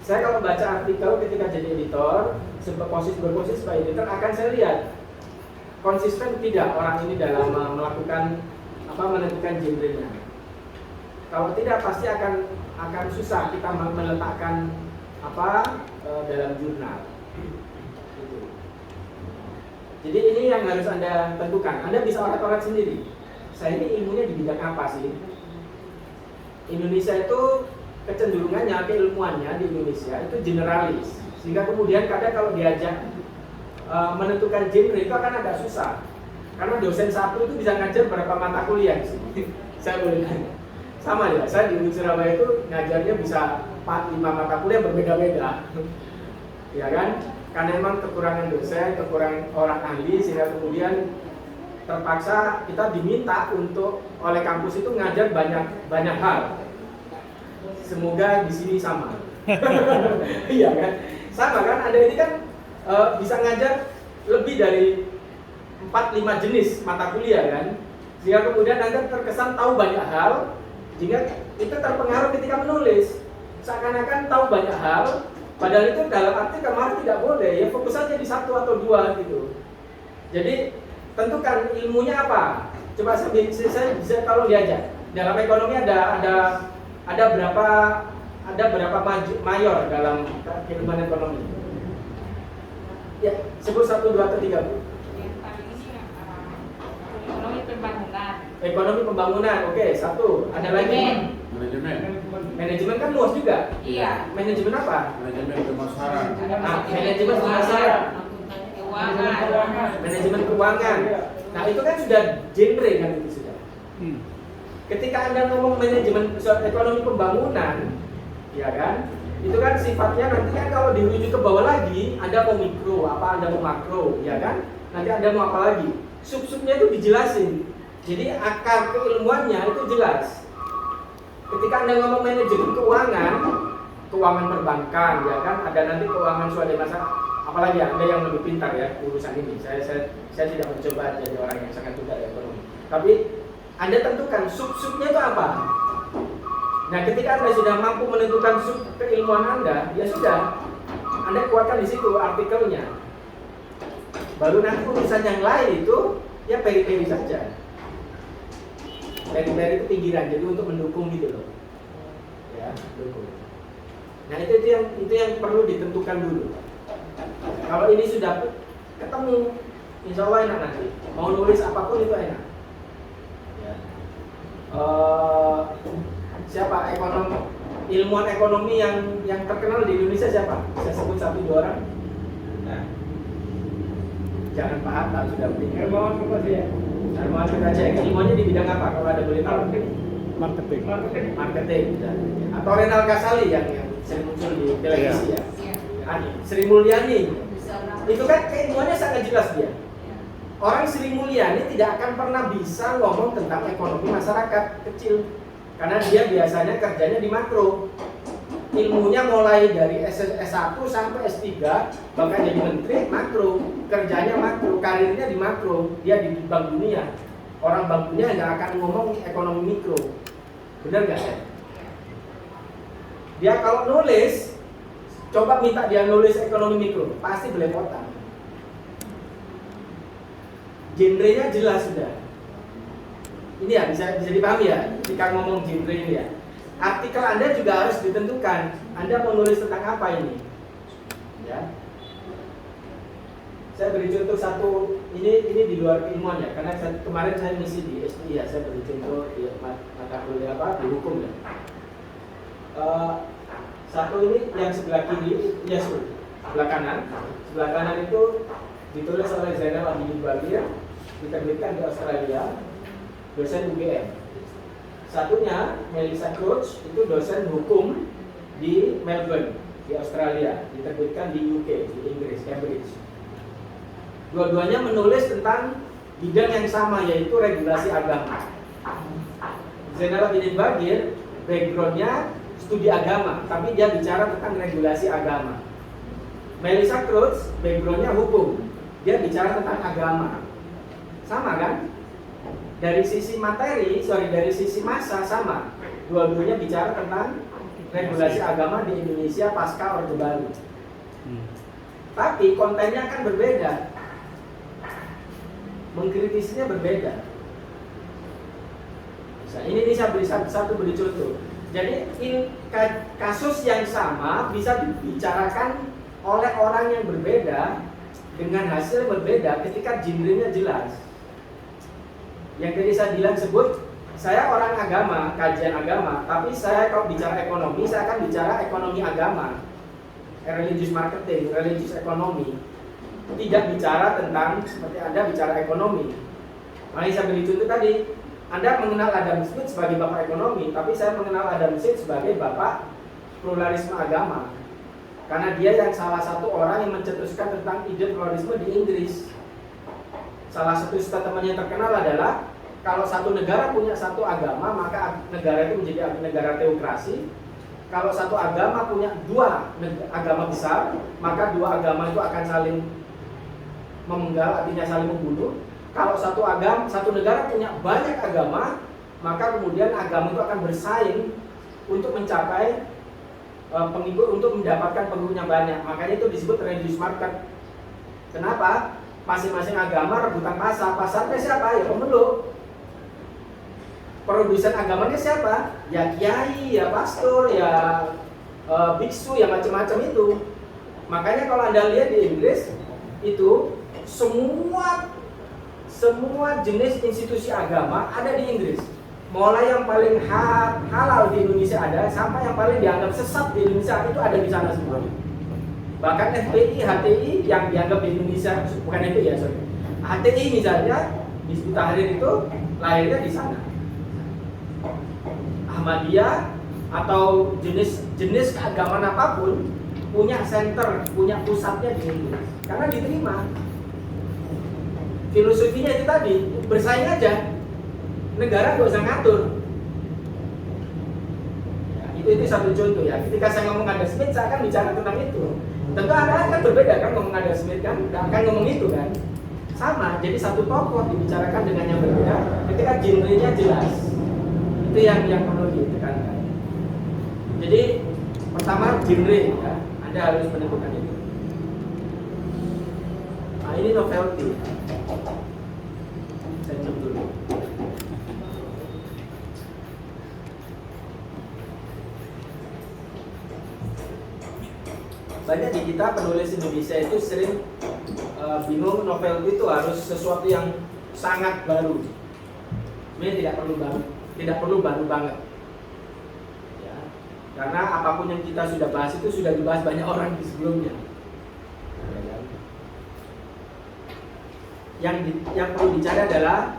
Saya kalau baca artikel ketika jadi editor, berposisi sebagai editor, akan saya lihat konsisten tidak orang ini dalam melakukan menentukan genre-nya. Kalau tidak, pasti akan susah kita meletakkan dalam jurnal. Jadi ini yang harus Anda tentukan. Anda bisa orat-orat sendiri. Saya ini ilmunya di bidang apa sih? Indonesia itu kecenderungannya, keilmuannya di Indonesia itu generalis. Sehingga kemudian kadang kalau diajak menentukan genre itu akan agak susah. Karena dosen satu itu bisa ngajar berapa mata kuliah sih? Saya boleh tanya. Sama ya, saya di UIN Surabaya itu ngajarnya bisa 4-5 mata kuliah berbeda-beda. Ya kan? Karena memang kekurangan dosen, kekurangan orang ahli, sehingga kemudian terpaksa kita diminta untuk oleh kampus itu ngajar banyak hal. Semoga di sini sama. Iya kan? Sama kan? Anda ini kan bisa ngajar lebih dari 4-5 jenis mata kuliah kan? Sehingga kemudian Anda terkesan tahu banyak hal, sehingga itu terpengaruh ketika menulis. Seakan-akan tahu banyak hal, padahal itu dalam arti kemarin tidak boleh, ya fokus saja di 1 atau 2 gitu. Jadi tentukan ilmunya apa. Coba saya bisa kalau diajak. Dalam ekonomi ada berapa mayor dalam keilmuan ekonomi? Ya, sebut 1, 2, atau 3 Bu. Yang paling ini ekonomi pembangunan. Ekonomi pembangunan, oke, 1. Ada lagi? Manajemen kan luas juga. Iya. Manajemen apa? Manajemen pemasaran. Manajemen pemasaran. Keuangan. Manajemen keuangan. Nah itu kan sudah genre kan itu sudah. Ketika Anda ngomong manajemen ekonomi pembangunan, ya kan? Itu kan sifatnya nanti kan kalau dirujuk ke bawah lagi, Anda mau mikro, Anda mau makro, ya kan? Nanti Anda mau apa lagi? Sub-subnya itu dijelasin. Jadi akar keilmuannya itu jelas. Ketika Anda ngomong manajemen keuangan perbankan, ya kan? Ada nanti keuangan swadaya, apalagi Anda yang lebih pintar ya urusan ini. Saya tidak mencoba jadi orang yang sangat pintar ekonomi. Tapi Anda tentukan sub-subnya itu apa? Nah, ketika Anda sudah mampu menentukan sub keilmuan Anda, ya sudah. Anda kuatkan di situ artikelnya. Baru nanti urusan yang lain itu ya peri-peri saja. Peri-peri itu pinggiran, jadi untuk mendukung gitu loh. Ya, dukung. Nah, itu yang perlu ditentukan dulu. Kalau ini sudah ketemu, insya Allah enak nanti. Mau nulis apapun itu enak. Ya. Siapa ilmuwan ekonomi yang terkenal di Indonesia siapa? Saya sebut 1-2 orang. Nah. Jangan Pak Hatta sudah beri. Hermawan Sudrajat. Ilmuannya di bidang apa? Kalau ada boleh tahu. Marketing. Atau Renal Kasali yang sering muncul di televisi ya. Sri Mulyani. Itu kan keilmuannya sangat jelas dia. Orang Sri Mulyani tidak akan pernah bisa ngomong tentang ekonomi masyarakat kecil. Karena dia biasanya kerjanya di makro. Ilmunya mulai dari S1 sampai S3, bahkan jadi menteri makro, kerjanya makro, karirnya di makro, dia di Bank Dunia. Orang Bank Dunia nggak akan ngomong ekonomi mikro, benar nggak ya? Dia kalau nulis, coba minta dia nulis ekonomi mikro, pasti belepotan. Genrenya jelas sudah. Ini ya bisa dipahami ya, ketika ngomong genre ini ya. Artikel Anda juga harus ditentukan. Anda mau nulis tentang apa ini? Ya. Saya beri contoh satu. Ini di luar keilmuan ya, karena kemarin saya ngisi di SPI ya. Saya beri contoh di mata kuliah di hukum ya. Satu ini yang sebelah kiri, ya sebelah kanan. Sebelah kanan itu ditulis oleh Zainal Abidin Bagir, diterbitkan di Australia, dosen UGM. Satunya Melissa Crouch, itu dosen hukum di Melbourne, di Australia, diterbitkan di UK, di Inggris, Cambridge. Dua-duanya menulis tentang bidang yang sama, yaitu regulasi agama. Zainal Abidin Bagir backgroundnya studi agama, tapi dia bicara tentang regulasi agama. Melissa Crouch backgroundnya hukum, dia bicara tentang agama. Sama kan? Dari sisi materi, dari sisi masa sama. Dua-duanya bicara tentang regulasi agama di Indonesia pasca Orde Baru. Tapi kontennya kan berbeda. Mengkritisinya berbeda. Ini saya beri satu beri contoh. Jadi kasus yang sama bisa dibicarakan oleh orang yang berbeda dengan hasil berbeda ketika genrenya jelas. Yang tadi saya bilang saya orang agama, kajian agama, tapi saya kalau bicara ekonomi, saya akan bicara ekonomi agama, religious marketing, religious ekonomi. Tidak bicara tentang seperti Anda bicara ekonomi. Makanya saya beri contoh tadi, Anda mengenal Adam Smith sebagai bapak ekonomi, tapi saya mengenal Adam Smith sebagai bapak pluralisme agama. Karena dia yang salah satu orang yang mencetuskan tentang ide pluralisme di Inggris. salah satu statement yang terkenal adalah kalau satu negara punya satu agama, maka negara itu menjadi negara teokrasi. Kalau satu agama punya dua agama besar, maka dua agama itu akan saling memenggal, artinya saling membunuh. Kalau satu negara punya banyak agama, maka kemudian agama itu akan bersaing untuk mencapai pengikut, untuk mendapatkan pengikutnya banyak. Makanya itu disebut religious market. Kenapa? Masing-masing agama rebutan pasar. Pasarnya siapa? Ya pemeluk. Produsen agamanya siapa? Ya kiai, ya pastor, ya biksu, ya macam-macam itu. Makanya kalau Anda lihat di Inggris itu semua jenis institusi agama ada di Inggris. Mulai yang paling halal di Indonesia ada, sampai yang paling dianggap sesat di Indonesia itu ada di sana semua. Bahkan FPI, HTI yang dianggap di Indonesia, bukan FPI ya, sorry. HTI misalnya, Hizbut Tahrir itu lahirnya di sana. Ahmadiyah atau jenis keagamaan apapun punya center, punya pusatnya di Inggris. Karena diterima. Filosofinya itu tadi, bersaing aja. Negara gak usah ngatur. Ya, itu satu contoh ya. Ketika saya ngomong Adam Smith, saya akan bicara tentang itu. Tentu Anda akan berbeda kan ngomong Adam Smith kan, gak akan ngomong itu kan. Sama, jadi satu tokoh dibicarakan dengan yang berbeda ketika genre-nya jelas. Itu yang perlu ditekankan. Jadi pertama genre ya, Anda harus menentukan itu. Nah ini novelty. Saya coba dulu. Banyak di kita penulis Indonesia itu sering bingung novelty itu harus sesuatu yang sangat baru. Sebenarnya tidak perlu baru banget. Ya, karena apapun yang kita sudah bahas itu sudah dibahas banyak orang di sebelumnya. Yang perlu dicari adalah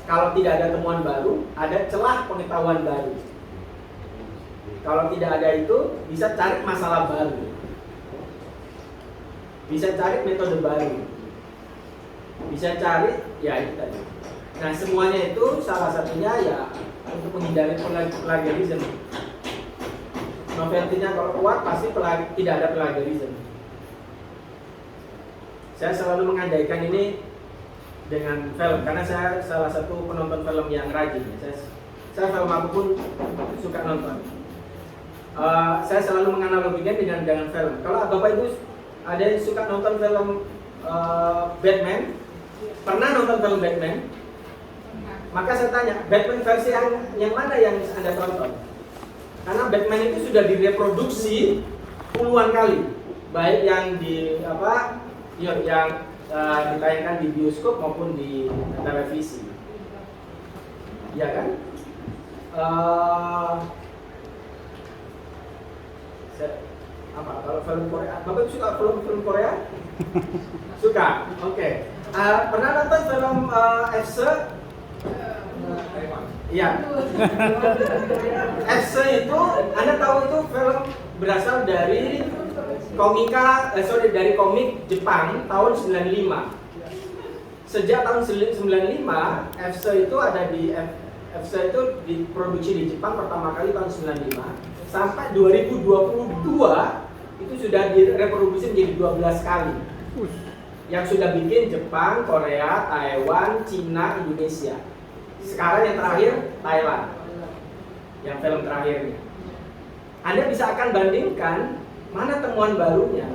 kalau tidak ada temuan baru, ada celah pengetahuan baru. Kalau tidak ada itu, bisa cari masalah baru. Bisa cari metode baru. Bisa cari, ya itu tadi. Nah semuanya itu salah satunya ya untuk menghindari plagiarisme. Novelty-nya kalau kuat pasti tidak ada plagiarisme. Saya selalu mengandaikan ini dengan film karena saya salah satu penonton film yang rajin. Saya film apapun suka nonton. Saya selalu menganalogikan dengan film. Kalau Bapak Ibu ada yang suka nonton film Batman, pernah nonton film Batman? Maka saya tanya, Batman versi yang mana yang Anda tonton? Karena Batman itu sudah direproduksi puluhan kali, baik yang ditayangkan di bioskop maupun di televisi. Ya kan? Kalau film Korea, Bapak suka film Korea? Suka, oke. Pernah nonton film FC? Iya. FC itu, Anda tahu itu film berasal dari dari komik Jepang tahun 95. Sejak tahun 95, FC itu diproduksi di Jepang pertama kali tahun 95 sampai 2022 itu sudah direproduksi menjadi 12 kali. Yang sudah bikin Jepang, Korea, Taiwan, Cina, Indonesia. Sekarang yang terakhir Thailand. Yang film terakhirnya. Anda bisa akan bandingkan mana temuan barunya,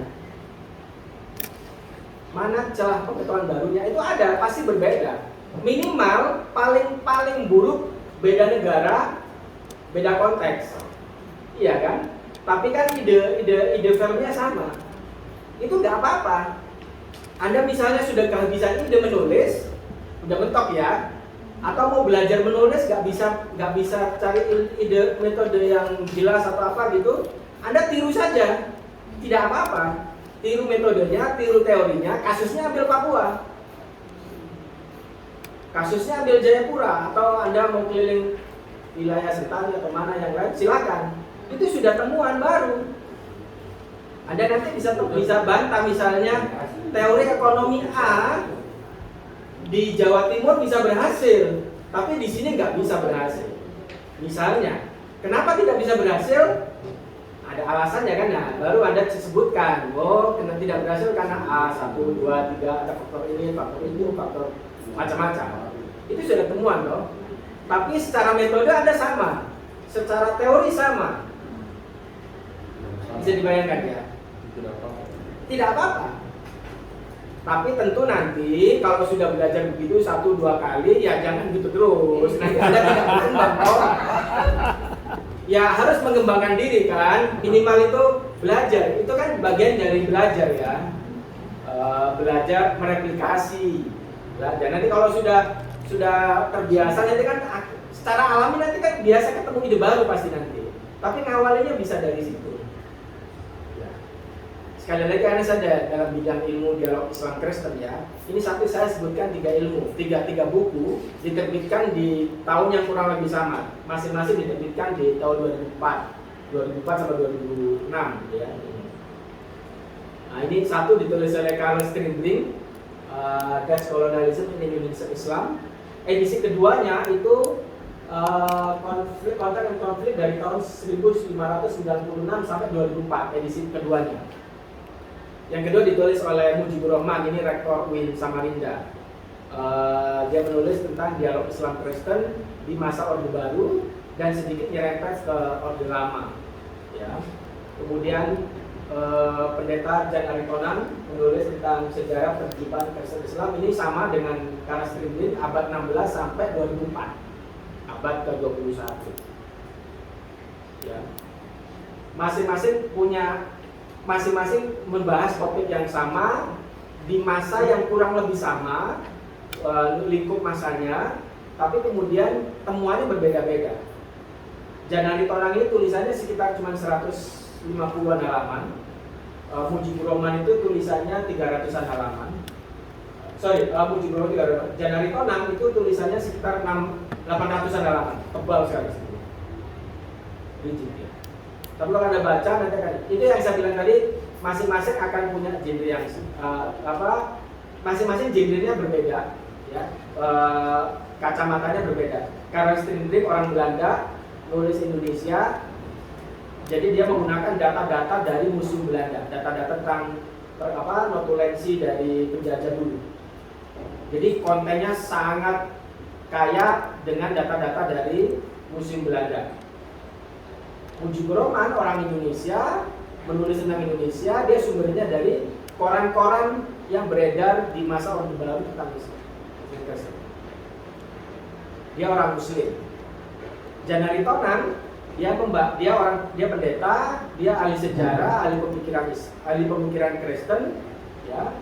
mana celah pengetahuan barunya, itu ada, pasti berbeda. Minimal paling buruk beda negara, beda konteks. Iya kan? Tapi kan ide filmnya sama. Itu nggak apa-apa. Anda misalnya sudah kehabisan ide menulis, udah mentok ya, atau mau belajar menulis nggak bisa cari ide metode yang jelas atau apa gitu, Anda tiru saja, tidak apa-apa. Tiru metodenya, tiru teorinya. Kasusnya ambil Papua, kasusnya ambil Jayapura, atau Anda mau keliling wilayah Sentani atau mana yang lain, silakan. Itu sudah temuan baru. Anda nanti bisa bantah misalnya teori ekonomi A di Jawa Timur bisa berhasil, tapi di sini nggak bisa berhasil. Misalnya, kenapa tidak bisa berhasil? Ada alasannya kan, nah baru Anda sebutkan, oh tidak berhasil karena A, 1, 2, 3, ada faktor ini, faktor itu, faktor macam-macam. Itu sudah temuan loh. Tapi secara metode Anda sama, secara teori sama. Bisa dibayangkan ya? Tidak apa-apa. Tapi tentu nanti kalau sudah belajar begitu 1-2 kali, ya jangan gitu terus. Nanti Anda tidak berkembang orang. Ya harus mengembangkan diri kan, minimal itu belajar, itu kan bagian dari belajar ya, belajar mereplikasi, belajar. Nanti kalau sudah terbiasa nanti kan secara alami nanti kan biasa ketemu ide baru pasti nanti, tapi ngawalinya bisa dari situ. Ya. Sekali lagi karena saya dalam bidang ilmu dialog Islam Kristen ya, ini satu saya sebutkan 3 ilmu, 3 buku diterbitkan di tahun yang kurang lebih sama, masing-masing diterbitkan di tahun 2004 sampai 2006 ya. Nah ini satu ditulis oleh Karl Strindberg, Dutch Colonialism in Indonesian Islam. Edisi keduanya itu konflik dari tahun 1596 sampai 2004, edisi keduanya. Yang kedua ditulis oleh Mujibur Rahman, ini rektor UIN Samarinda. Dia menulis tentang dialog Islam Kristen di masa Orde Baru dan sedikit nyerempet ke Orde Lama. Ya. Kemudian Pendeta Jan Aritonang menulis tentang sejarah terlibat Kristen Islam, ini sama dengan Karl Strindberg, abad 16 sampai 2004, abad ke-21. Ya. Masing-masing membahas topik yang sama di masa yang kurang lebih sama, lingkup masanya, tapi kemudian temuannya berbeda-beda. Jan Aritonang ini tulisannya sekitar cuma 150-an halaman. Mujibur Rahman itu tulisannya 300-an halaman. Mujibur Rahman 300. Jan Aritonang itu tulisannya sekitar 800-an halaman. Tebal sekali. Rigid ya. Tapi kalau Anda baca nanti akan, itu yang saya bilang tadi, masing-masing akan punya genre yang masing-masing genrenya berbeda ya. Kacamatanya berbeda. Karl Strindberg orang Belanda, nulis Indonesia. Jadi dia menggunakan data-data dari museum Belanda, data-data tentang notulensi dari penjajah dulu. Jadi kontennya sangat kaya dengan data-data dari museum Belanda. Mujibur Rahman orang Indonesia, menulis tentang Indonesia, dia sumbernya dari koran-koran yang beredar di masa Orde Baru tentang Islam. Dia orang Muslim. Jan Aritonang dia pendeta, dia ahli sejarah, ahli pemikiran Kristen, ya.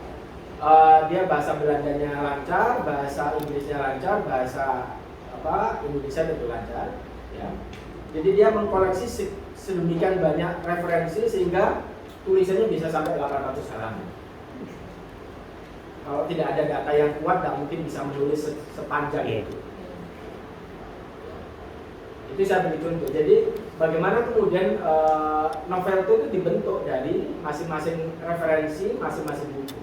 Dia bahasa Belandanya lancar, bahasa Inggrisnya lancar, bahasa Indonesia tentu lancar, ya. Jadi dia mengkoleksi sedemikian banyak referensi sehingga tulisannya bisa sampai 800 halaman. Kalau tidak ada data yang kuat, tidak mungkin bisa menulis sepanjang itu. Itu saya beri contoh. Jadi bagaimana kemudian novel itu dibentuk dari masing-masing referensi, masing-masing buku.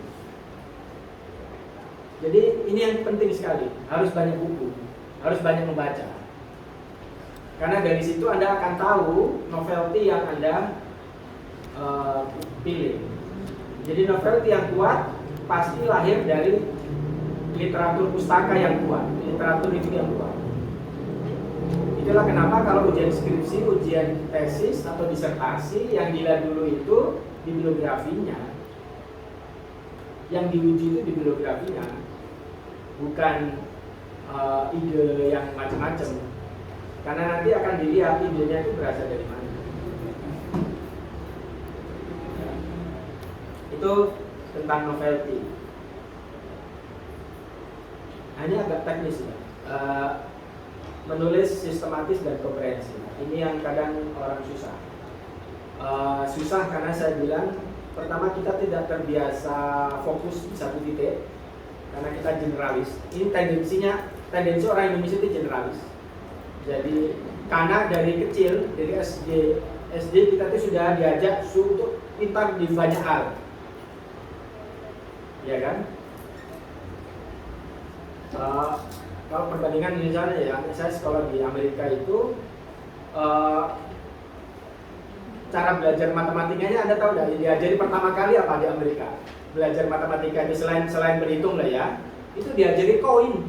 Jadi ini yang penting sekali, harus banyak buku, harus banyak membaca. Karena dari situ Anda akan tahu novelty yang Anda pilih. Jadi novelty yang kuat pasti lahir dari literatur pustaka yang kuat, literatur itu yang kuat. Itulah kenapa kalau ujian skripsi, ujian tesis atau disertasi yang dilihat dulu itu bibliografinya, yang diuji itu bibliografinya, bukan ide yang macam-macam. Karena nanti akan dilihat idenya itu berasal dari mana. Ya. Itu tentang novelty. Hanya agak teknis ya. Menulis sistematis dan komprehensif. Ini yang kadang orang susah. Susah karena saya bilang, pertama kita tidak terbiasa fokus di satu titik, karena kita generalis. Ini tendensi orang Indonesia itu generalis. Jadi karena dari kecil, dari SD kita tuh sudah diajak untuk pintar di banyak hal, ya kan? Kalau perbandingan misalnya ya, saya sekolah di Amerika itu cara belajar matematikanya Anda tahu nggak? Diajari pertama kali apa di Amerika? Belajar matematika itu selain berhitung lah ya, itu diajari koin.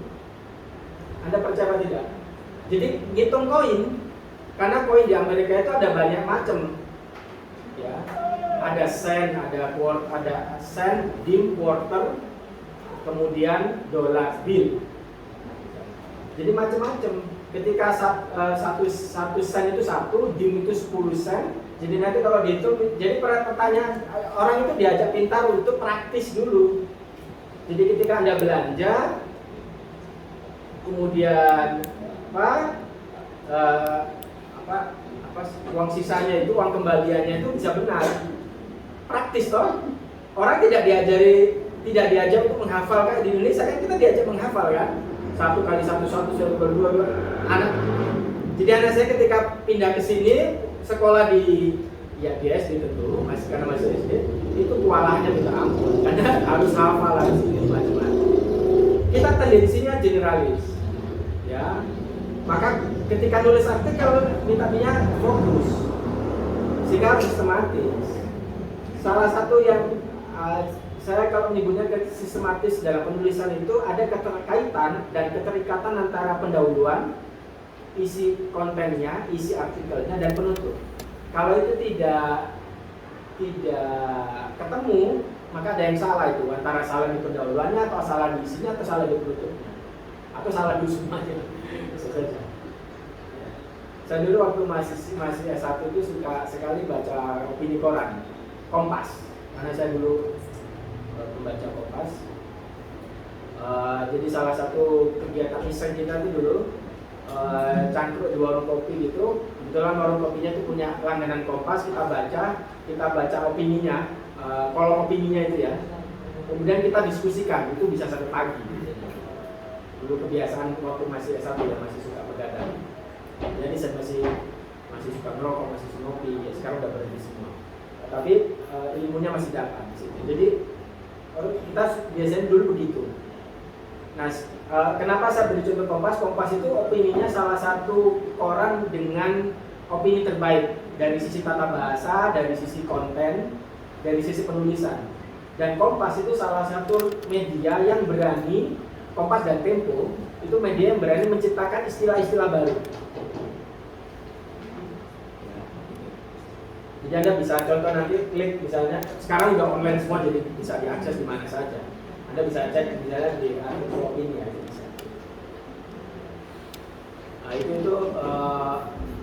Anda percaya atau tidak? Jadi ngitung koin, karena koin di Amerika itu ada banyak macam, ya. Ada sen, ada sen, dim, quarter, kemudian dollar bill. Jadi macam-macam. Ketika satu sen itu 1, dim itu 10 sen. Jadi nanti kalau dihitung, jadi pertanyaan orang itu diajak pintar untuk praktis dulu. Jadi ketika Anda belanja, kemudian uang sisanya itu, uang kembaliannya itu bisa benar, praktis toh. Orang tidak diajar untuk menghafal kayak di Indonesia kan kita diajak menghafal kan, 1 kali 1 1 1 2 2 anak. Jadi anak saya ketika pindah ke sini sekolah di SD tentu karena masih SD itu kualahnya minta ampun karena harus hafal harus ini macam-macam. Kita tendensinya generalis, ya. Maka ketika nulis artikel minta fokus, sehingga harus sistematis. Salah satu yang saya kalau menyebutnya sistematis dalam penulisan itu ada keterkaitan dan keterikatan antara pendahuluan, isi kontennya, isi artikelnya, dan penutup. Kalau itu tidak ketemu, maka ada yang salah itu, antara salah di pendahuluannya, atau salah di isinya, atau salah di penutupnya, atau salah di semuanya. Bisa saja. Saya dulu waktu masih S1 itu suka sekali baca opini koran, Kompas, karena saya dulu pembaca Kompas. Jadi salah satu kegiatan iseng kita itu dulu cangkruk di warung kopi gitu. Kebetulan warung kopinya itu punya langganan Kompas, kita baca opininya, kolom opininya itu ya. Kemudian kita diskusikan, itu bisa sampai pagi. Dulu kebiasaan waktu masih S1 ya, masih suka begadang. Jadi saya masih suka merokok, masih ngopi, ya sekarang udah berhenti semua. Tapi ilmunya masih dapat di situ. Jadi kita biasanya dulu begitu. Nah, kenapa saya beri contoh Kompas? Kompas itu opininya salah satu koran dengan opini terbaik dari sisi tata bahasa, dari sisi konten, dari sisi penulisan. Dan Kompas itu salah satu media yang berani, Kompas dan Tempo itu media yang berani menciptakan istilah-istilah baru. Jadi Anda bisa contoh nanti klik misalnya, sekarang udah online semua jadi bisa diakses di mana saja. Anda bisa cek misalnya di artikel opini ya, bisa. Nah itu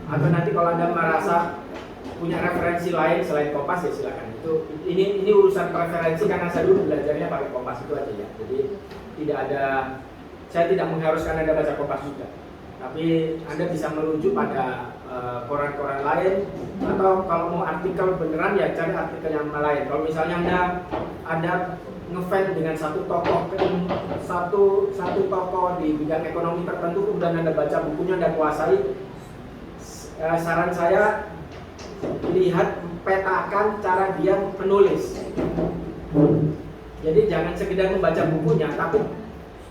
atau nanti kalau Anda merasa punya referensi lain selain Kompas ya silakan. Ini urusan preferensi karena saya dulu belajarnya pakai Kompas itu aja ya. Jadi saya tidak mengharuskan Anda baca Kompas juga. Tapi Anda bisa merujuk pada koran-koran lain, atau kalau mau artikel beneran ya cari artikel yang lain. Kalau misalnya Anda ngefans dengan satu tokoh di bidang ekonomi tertentu, kemudian Anda baca bukunya, Anda kuasai, saran saya lihat, petakan cara dia menulis. Jadi jangan sekedar membaca bukunya, tapi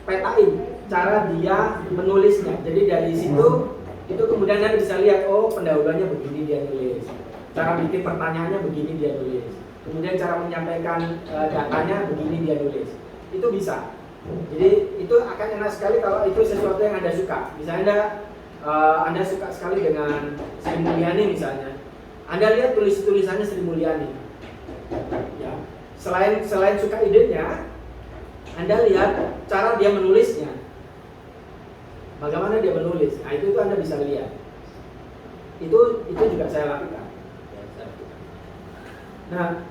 petain cara dia menulisnya. Jadi dari situ itu kemudian Anda bisa lihat, oh pendahuluannya begini dia nulis, cara bikin pertanyaannya begini dia nulis, kemudian cara menyampaikan datanya begini dia nulis. Itu bisa. Jadi itu akan enak sekali kalau itu sesuatu yang Anda suka. Misalnya Anda suka sekali dengan Sri Mulyani misalnya, Anda lihat tulisannya Sri Mulyani. Ya. Selain suka idenya, Anda lihat cara dia menulisnya. Bagaimana dia menulis? Nah itu Anda bisa lihat. Itu juga saya lakukan. Nah,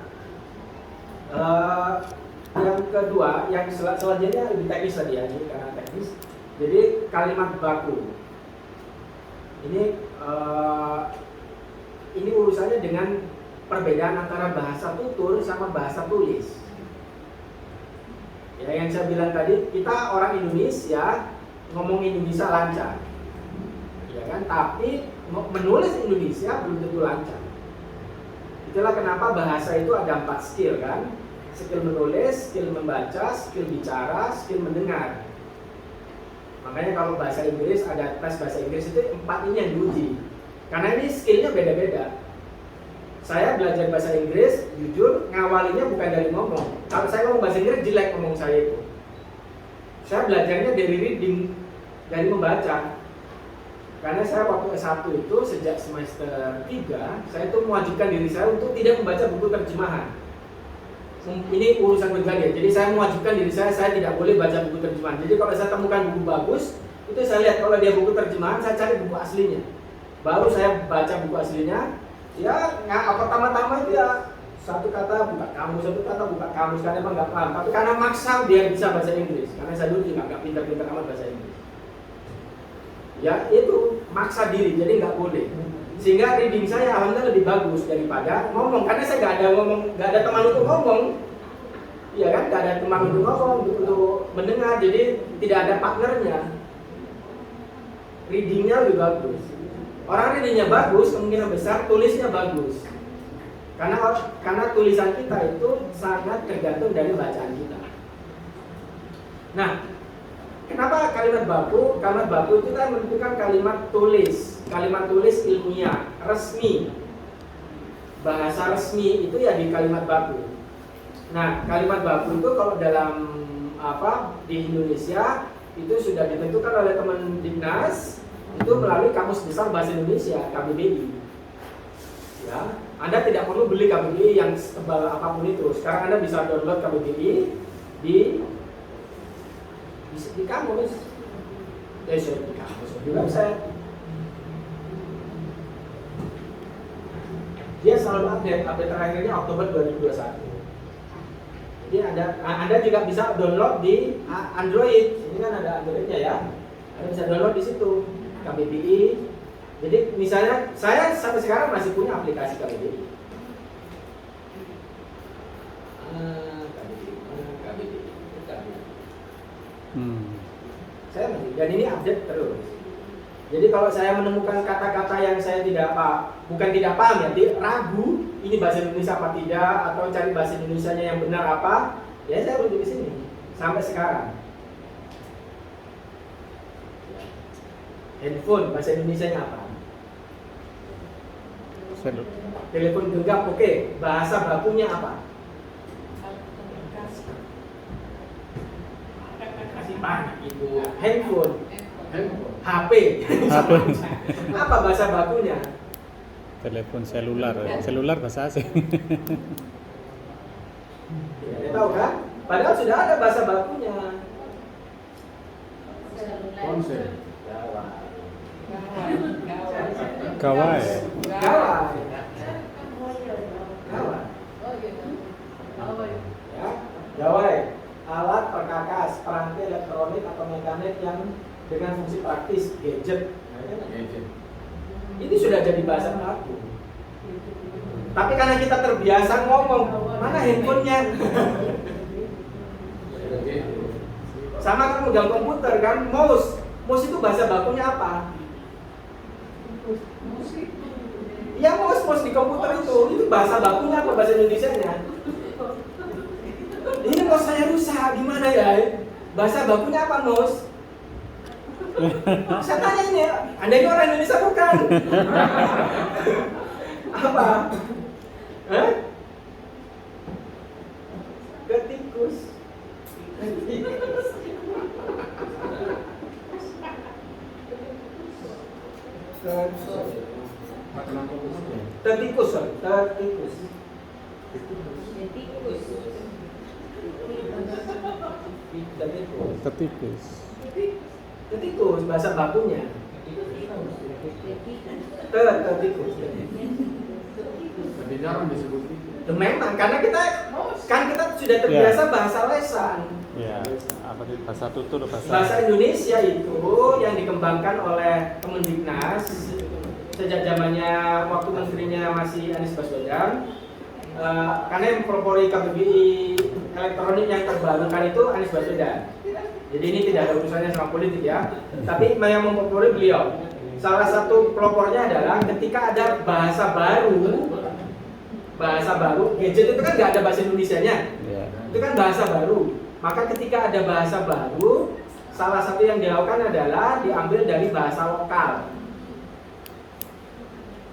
yang kedua, yang selanjutnya lebih teknis tadi ya, ini karena teknis. Jadi kalimat baku. Ini urusannya dengan perbedaan antara bahasa tutur sama bahasa tulis. Ya, yang saya bilang tadi, kita orang Indonesia ngomong Indonesia lancar, ya kan? Tapi menulis Indonesia belum tentu lancar. Itulah kenapa bahasa itu ada 4 skill kan? Skill menulis, skill membaca, skill bicara, skill mendengar. Makanya kalau bahasa Inggris ada tes bahasa Inggris itu 4 ini yang diuji. Karena ini skillnya beda-beda. Saya belajar bahasa Inggris, jujur ngawalinya bukan dari ngomong. Kalau saya ngomong bahasa Inggris jelek ngomong saya itu. Saya belajarnya dari reading, dari membaca. Karena saya waktu S1 itu sejak semester 3, saya itu mewajibkan diri saya untuk tidak membaca buku terjemahan. Ini urusan pribadi, jadi saya mewajibkan diri saya tidak boleh baca buku terjemahan. Jadi kalau saya temukan buku bagus, itu saya lihat kalau dia buku terjemahan, saya cari buku aslinya. Baru saya baca buku aslinya. Ya, pertama-tama itu ya satu kata buka kamus, karena emang nggak paham. Tapi karena maksa dia bisa bahasa Inggris, karena saya dulu juga nggak pintar-pintar amat bahasa Inggris. Ya itu maksa diri, jadi nggak boleh. Sehingga reading saya alhamdulillah lebih bagus daripada ngomong, karena saya nggak ada teman untuk ngomong. Iya kan, nggak ada teman untuk ngomong, untuk mendengar, jadi tidak ada partnernya. Readingnya lebih bagus. Orang readingnya bagus, kemungkinan besar tulisnya bagus. Karena tulisan kita itu sangat tergantung dari bacaan kita. Nah, kenapa kalimat baku? Kalimat baku itu kan menentukan kalimat tulis ilmiah, resmi. Bahasa resmi itu ya di kalimat baku. Nah, kalimat baku itu kalau dalam di Indonesia itu sudah ditentukan oleh Kemendiknas itu melalui Kamus Besar Bahasa Indonesia (KBBI). Ya, Anda tidak perlu beli KBBI yang setebal apapun itu. Sekarang Anda bisa download KBBI di kamus, di kamus, di website. Dia selalu update terakhirnya Oktober 2021. Jadi Anda juga bisa download di Android. Ini kan ada Androidnya ya. Anda bisa download di situ KBBI. Jadi misalnya saya sampai sekarang masih punya aplikasi KBBI. KBBI. Saya masih, dan ini update terus. Jadi kalau saya menemukan kata-kata yang saya bukan tidak paham ya, ragu ini bahasa Indonesia apa tidak, atau cari bahasa Indonesianya yang benar apa, ya saya rujuk ke sini sampai sekarang. Handphone bahasa Indonesianya apa? Telepon genggam, oke. Bahasa bakunya apa? Kasih banyak ibu. Handphone. HP. Apa bahasa bakunya? Telepon selular bahasa asing. Ya, tahu kan? Padahal sudah ada bahasa bakunya. Ponsel. Gawai. Gawai. Ya, gawai. Alat perkakas, perangkat elektronik atau mekanik yang dengan fungsi praktis, gadget. Ini sudah jadi bahasa baku. Tapi karena kita terbiasa ngomong, mana handphonenya? Sama kan megang komputer kan, mouse itu bahasa bakunya apa? Ya mouse di komputer itu bahasa bakunya apa, bahasa Indonesianya? Ini mouse saya rusak, gimana ya? Bahasa bakunya apa mouse? Saya tanya ini, Anda ini orang Indonesia bukan? Apa? Ketikus. Tertikus. Tertikus bahasa bakunya. Tertikus. Tapi jarang disebut itu. Memang karena kita sudah terbiasa bahasa lesan. Ya, apa itu bahasa tutur Bahasa Indonesia itu yang dikembangkan oleh Kemendiknas sejak zamannya waktu menterinya masih Anies Baswedan. Karena yang mempropori KBBI elektronik yang terbarukan itu Anies Baswedan. Jadi ini tidak ada urusannya sama politik ya. Tapi yang mempropori beliau. Salah satu pelopornya adalah ketika ada bahasa baru, gadget itu kan nggak ada bahasa Indonesianya. Itu kan bahasa baru. Maka ketika ada bahasa baru, salah satu yang dilakukan adalah diambil dari bahasa lokal.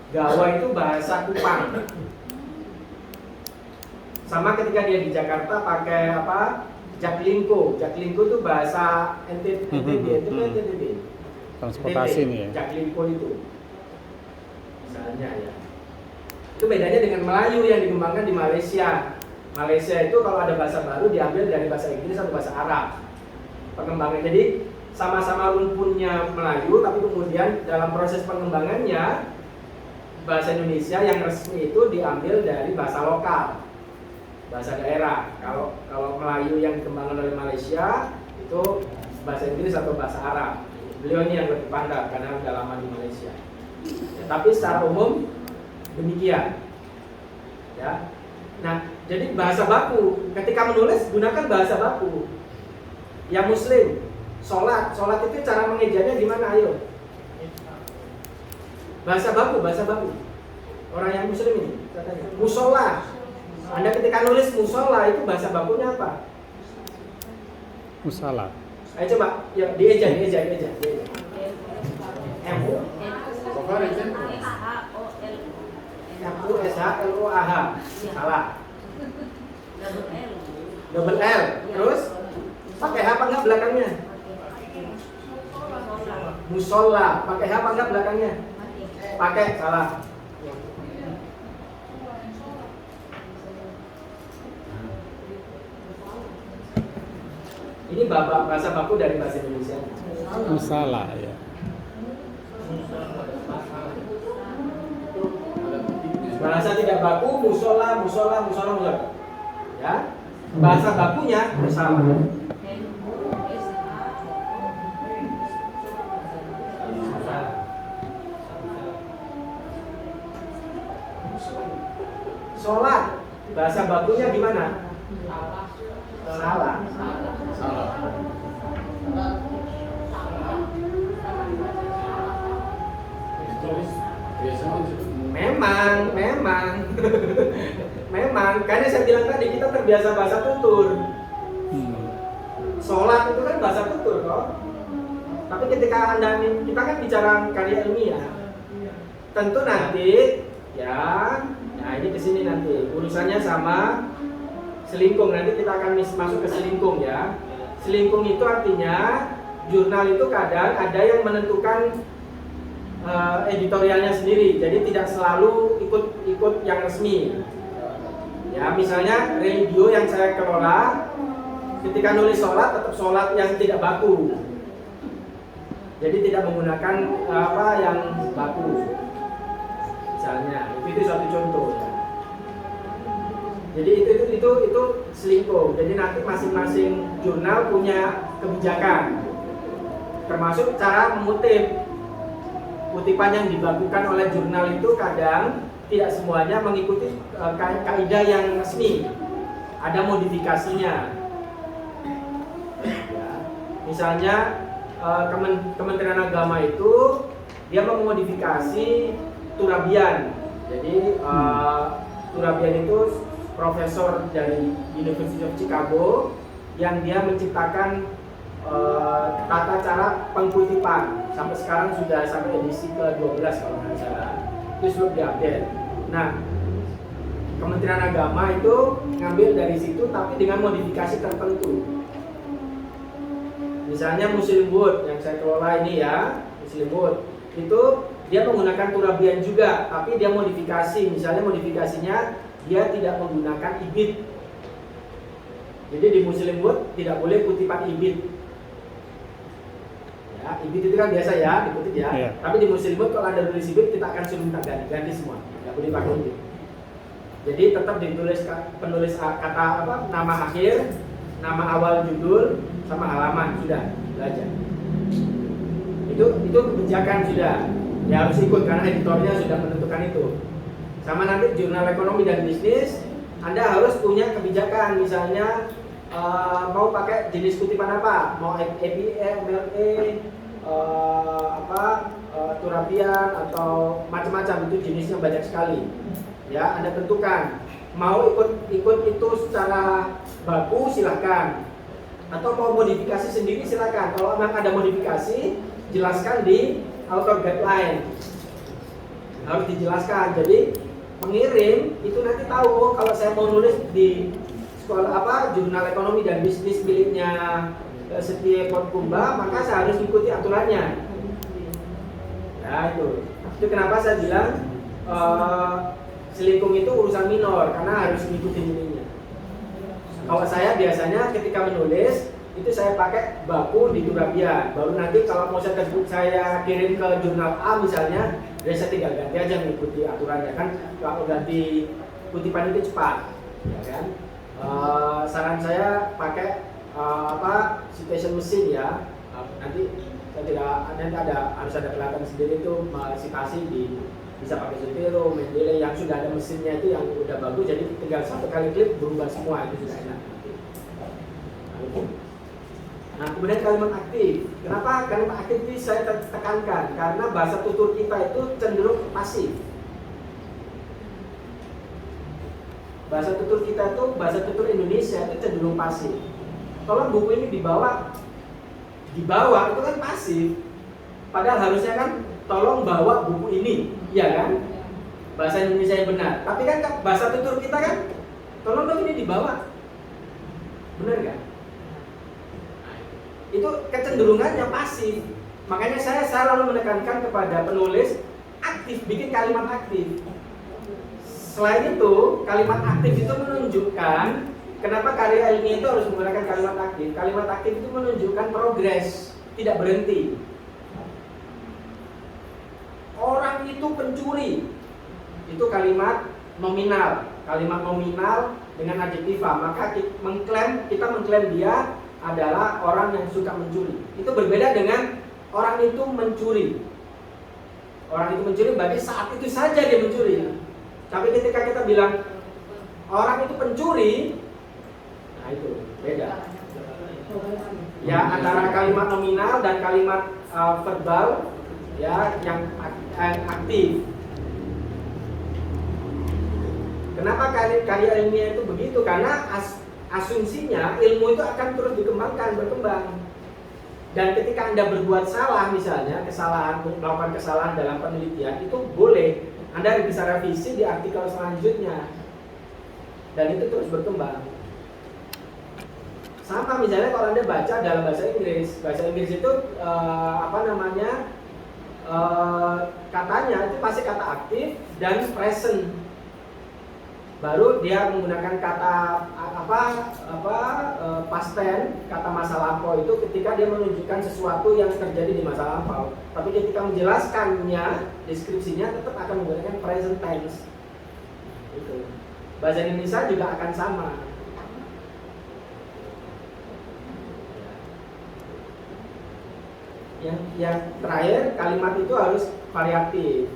Gawa itu bahasa Kupang. Sama ketika dia di Jakarta pakai apa? Jaklingko. Jaklingko itu bahasa NTB. Transportasi nih ya. Jaklingko itu. Misalnya ya. Itu bedanya dengan Melayu yang dikembangkan di Malaysia. Malaysia itu kalau ada bahasa baru diambil dari bahasa Inggris atau bahasa Arab. Pengembangan. Jadi sama-sama rumpunnya Melayu, tapi kemudian dalam proses pengembangannya bahasa Indonesia yang resmi itu diambil dari bahasa lokal, bahasa daerah. Kalau Melayu yang dikembangkan oleh Malaysia itu bahasa Inggris atau bahasa Arab. Beliau ini yang lebih pandai karena sudah lama di Malaysia. Ya, tapi secara umum demikian. Ya. Nah, jadi bahasa baku. Ketika menulis gunakan bahasa baku. Yang Muslim, sholat itu cara mengejanya gimana? Ayo. Bahasa baku. Orang yang Muslim ini katanya. Musola. Anda ketika nulis musola itu bahasa bakunya apa? Musala. Ayo coba, ya dieja. MUSHLOAH. Salah. Double L. Terus pakai H apa enggak belakangnya? Musola. Pakai H apa enggak belakangnya? Pakai. Salah. Ini bahasa baku dari bahasa Indonesia. Musala ya. Bahasa tidak baku, musola. Ya. Bahasa bakunya musala. Sholat, bahasa bakunya gimana? Salah. Memang, karena saya bilang tadi kita terbiasa bahasa tutur. Sholat itu kan bahasa tutur kok. Tapi ketika kita kan bicara karya ilmiah, tentu nanti ya, nah ini kesini nanti urusannya sama selingkung. Nanti kita akan masuk ke selingkung ya. Selingkung itu artinya jurnal itu kadang ada yang menentukan editorialnya sendiri, jadi tidak selalu ikut yang resmi. Ya, misalnya Religio yang saya kelola, ketika nulis sholat tetap sholat yang tidak baku, jadi tidak menggunakan yang baku. Misalnya, itu suatu contoh. Ya. Jadi itu selingkuh. Jadi nanti masing-masing jurnal punya kebijakan, termasuk cara mengutip. Kutipan yang dibakukan oleh jurnal itu kadang tidak semuanya mengikuti kaidah yang resmi. Ada modifikasinya. Ya. Misalnya Kementerian Agama itu dia memodifikasi Turabian. Jadi Turabian itu profesor dari University of Chicago yang dia menciptakan tata cara pengkutipan. Sampai sekarang sudah sampai edisi ke-12 kalau nggak salah. Itu sudah diupdate. Nah, Kementerian Agama itu ngambil dari situ tapi dengan modifikasi tertentu. Misalnya Muslim Wood yang saya kelola ini ya, Muslim Wood itu dia menggunakan Turabian juga, tapi dia modifikasi. Misalnya modifikasinya dia tidak menggunakan ibid. Jadi di Muslim Wood tidak boleh kutipan ibid. Ya, ibid itu kan biasa ya, dikutip ya. Yeah. Tapi di Muslim Wood kalau ada tulis ibid kita akan suruh minta ganti semua. Tidak boleh pakai ibid. Jadi tetap ditulis penulis kata nama akhir, nama awal judul sama halaman sudah belajar. Itu kebijakan sudah. Ya harus ikut karena editornya sudah menentukan itu. Sama nanti jurnal ekonomi dan bisnis, Anda harus punya kebijakan. Misalnya mau pakai jenis kutipan apa? Mau APA, MLA, Turabian atau macam-macam, itu jenisnya banyak sekali. Ya, Anda tentukan. Mau ikut itu secara baku silahkan. Atau mau modifikasi sendiri silakan. Kalau memang ada modifikasi, jelaskan di author guideline. Harus dijelaskan. Jadi pengirim itu nanti tahu kalau saya mau nulis di sekolah jurnal ekonomi dan bisnis miliknya Setia Kumba, maka saya harus ikuti aturannya. Ya itu kenapa saya bilang selingkuh itu urusan minor karena harus mengikuti ininya. Kalau saya biasanya ketika menulis itu saya pakai baku di Turabian. Baru nanti kalau mau saya kirim ke jurnal A misalnya, saya tinggal ganti aja mengikuti aturannya kan. Kalau ganti kutipan itu cepat, ya kan. Saran saya pakai citation mesin ya. Nanti harus ada kelihatan sendiri itu citasi bisa pakai Zotero, Mendeley yang sudah ada mesinnya itu yang udah bagus, jadi tinggal satu kali klik berubah semua, itu sudah enak. Nah kemudian kalimat aktif. Kenapa kalimat aktif ini saya tekankan? Karena bahasa tutur kita itu cenderung pasif. Bahasa tutur kita itu, bahasa tutur Indonesia itu cenderung pasif. Tolong buku ini dibawa itu kan pasif. Padahal harusnya kan tolong bawa buku ini, ya kan? Bahasa Indonesia yang benar. Tapi kan bahasa tutur kita kan tolong dong ini dibawa. Benar kan? Itu kecenderungannya pasif. Makanya saya selalu menekankan kepada penulis aktif, bikin kalimat aktif. Selain itu, kalimat aktif itu menunjukkan kenapa karya ilmiah itu harus menggunakan kalimat aktif. Kalimat aktif itu menunjukkan progres, tidak berhenti. Orang itu pencuri, itu kalimat nominal. Kalimat nominal dengan adjektiva, maka kita mengklaim dia adalah orang yang suka mencuri. Itu berbeda dengan orang itu mencuri. Orang itu mencuri berarti saat itu saja dia mencuri. Tapi ketika kita bilang orang itu pencuri, nah itu beda. Ya antara kalimat nominal dan kalimat verbal ya yang aktif. Kenapa karya ilmiah itu begitu? Karena asumsinya ilmu itu akan terus berkembang. Dan ketika Anda berbuat salah misalnya, melakukan kesalahan dalam penelitian, itu boleh Anda bisa revisi di artikel selanjutnya. Dan itu terus berkembang. Sama misalnya kalau Anda baca dalam bahasa Inggris. Bahasa Inggris itu katanya itu pasti kata aktif dan present. Baru dia menggunakan kata past tense, kata masa lampau itu ketika dia menunjukkan sesuatu yang terjadi di masa lampau. Tapi ketika menjelaskannya, deskripsinya tetap akan menggunakan present tense. Itu. Bahasa Indonesia juga akan sama. Yang terakhir, kalimat itu harus variatif.